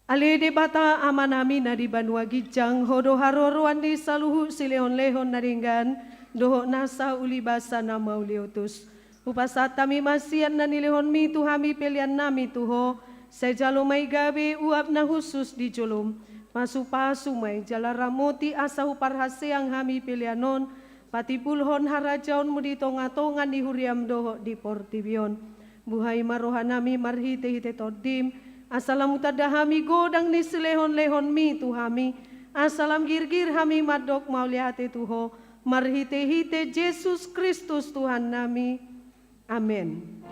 Ale de bata amanami na di Banua Gijang hodo haroruan di saluhu silehon-lehon naringgan doho nasa ulibasa na mauliotus. Upasatami masian na nilehon mi tuhami pelian nami tuho. Sejalo may gabi uap na husus di julum. Pasu-pasu may jalaramoti asahu parhaseang hami pelianon. Patipulhon harajaon mo di tonga-tongan di huriam doho di Portibion. Buhay marohanami marhite-hite todim. Asalam utadahami godang ni silehon-lehon mi tuhami. Asalam girgir hami madok mauliate tuho. Marhite-hite Yesus Kristus Tuhan nami. Amin.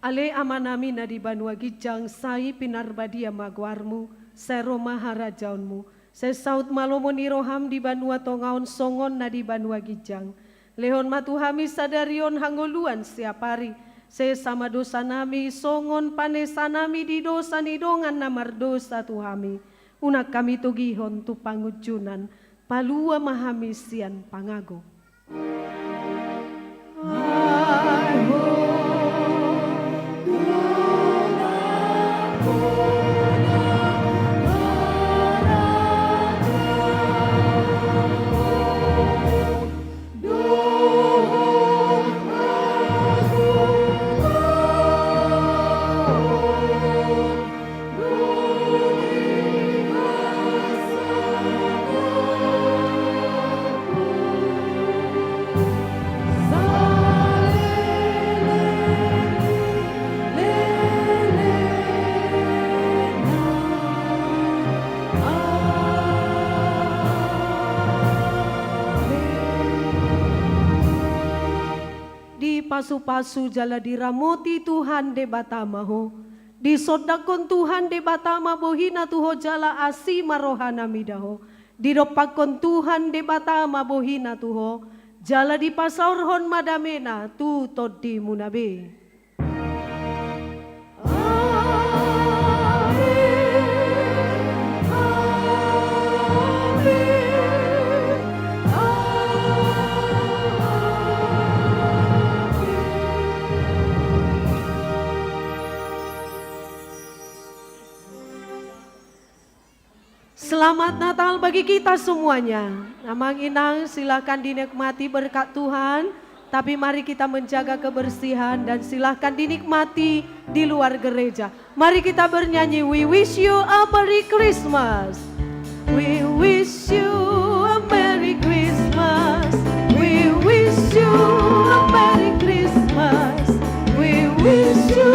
Ale amanami na di Banua Gijang sai pinarbadia magwarmu, sero maharajaunmu, sesaut malomon iroham di Banua Tongaon songon na di Banua Gijang. Lehon matuhami sadarion hanggoluan siap hari, sesama dosa nami songon panesanami di dosa nidongan namar dosa tuhami. Unak kami tugihon tu pangujunan, palua mahami sian pangago. Pasu-pasu jala diramoti Tuhan de batamaho. Disodakon Tuhan de batama bohina tuho jala asi marohana midaho. Diropakon Tuhan de batama bohina tuho. Jala di pasaurhon madamena tu todi munabe. Selamat Natal bagi kita semuanya. Namang Inang silakan dinikmati berkat Tuhan. Tapi mari kita menjaga kebersihan dan silakan dinikmati di luar gereja. Mari kita bernyanyi, we wish you a Merry Christmas. We wish you a Merry Christmas. We wish you a Merry Christmas. We wish you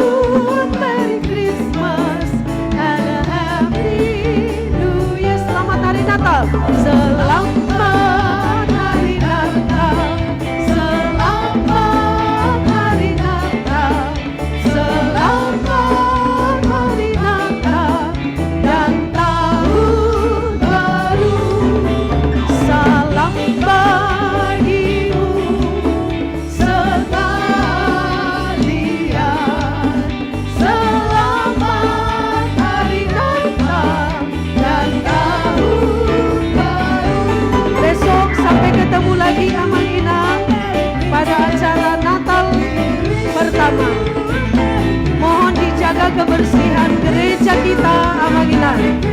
a Merry Christmas and a Happy Hari Natal, selamat Hari Natal, selamat Hari Natal, selamat Hari Natal dan Tahun Baru. Salam bagimu sekalian, selamat Hari Natal dan sampai ketemu lagi Amang Inang pada acara Natal pertama. Mohon dijaga kebersihan gereja kita Amang Inang.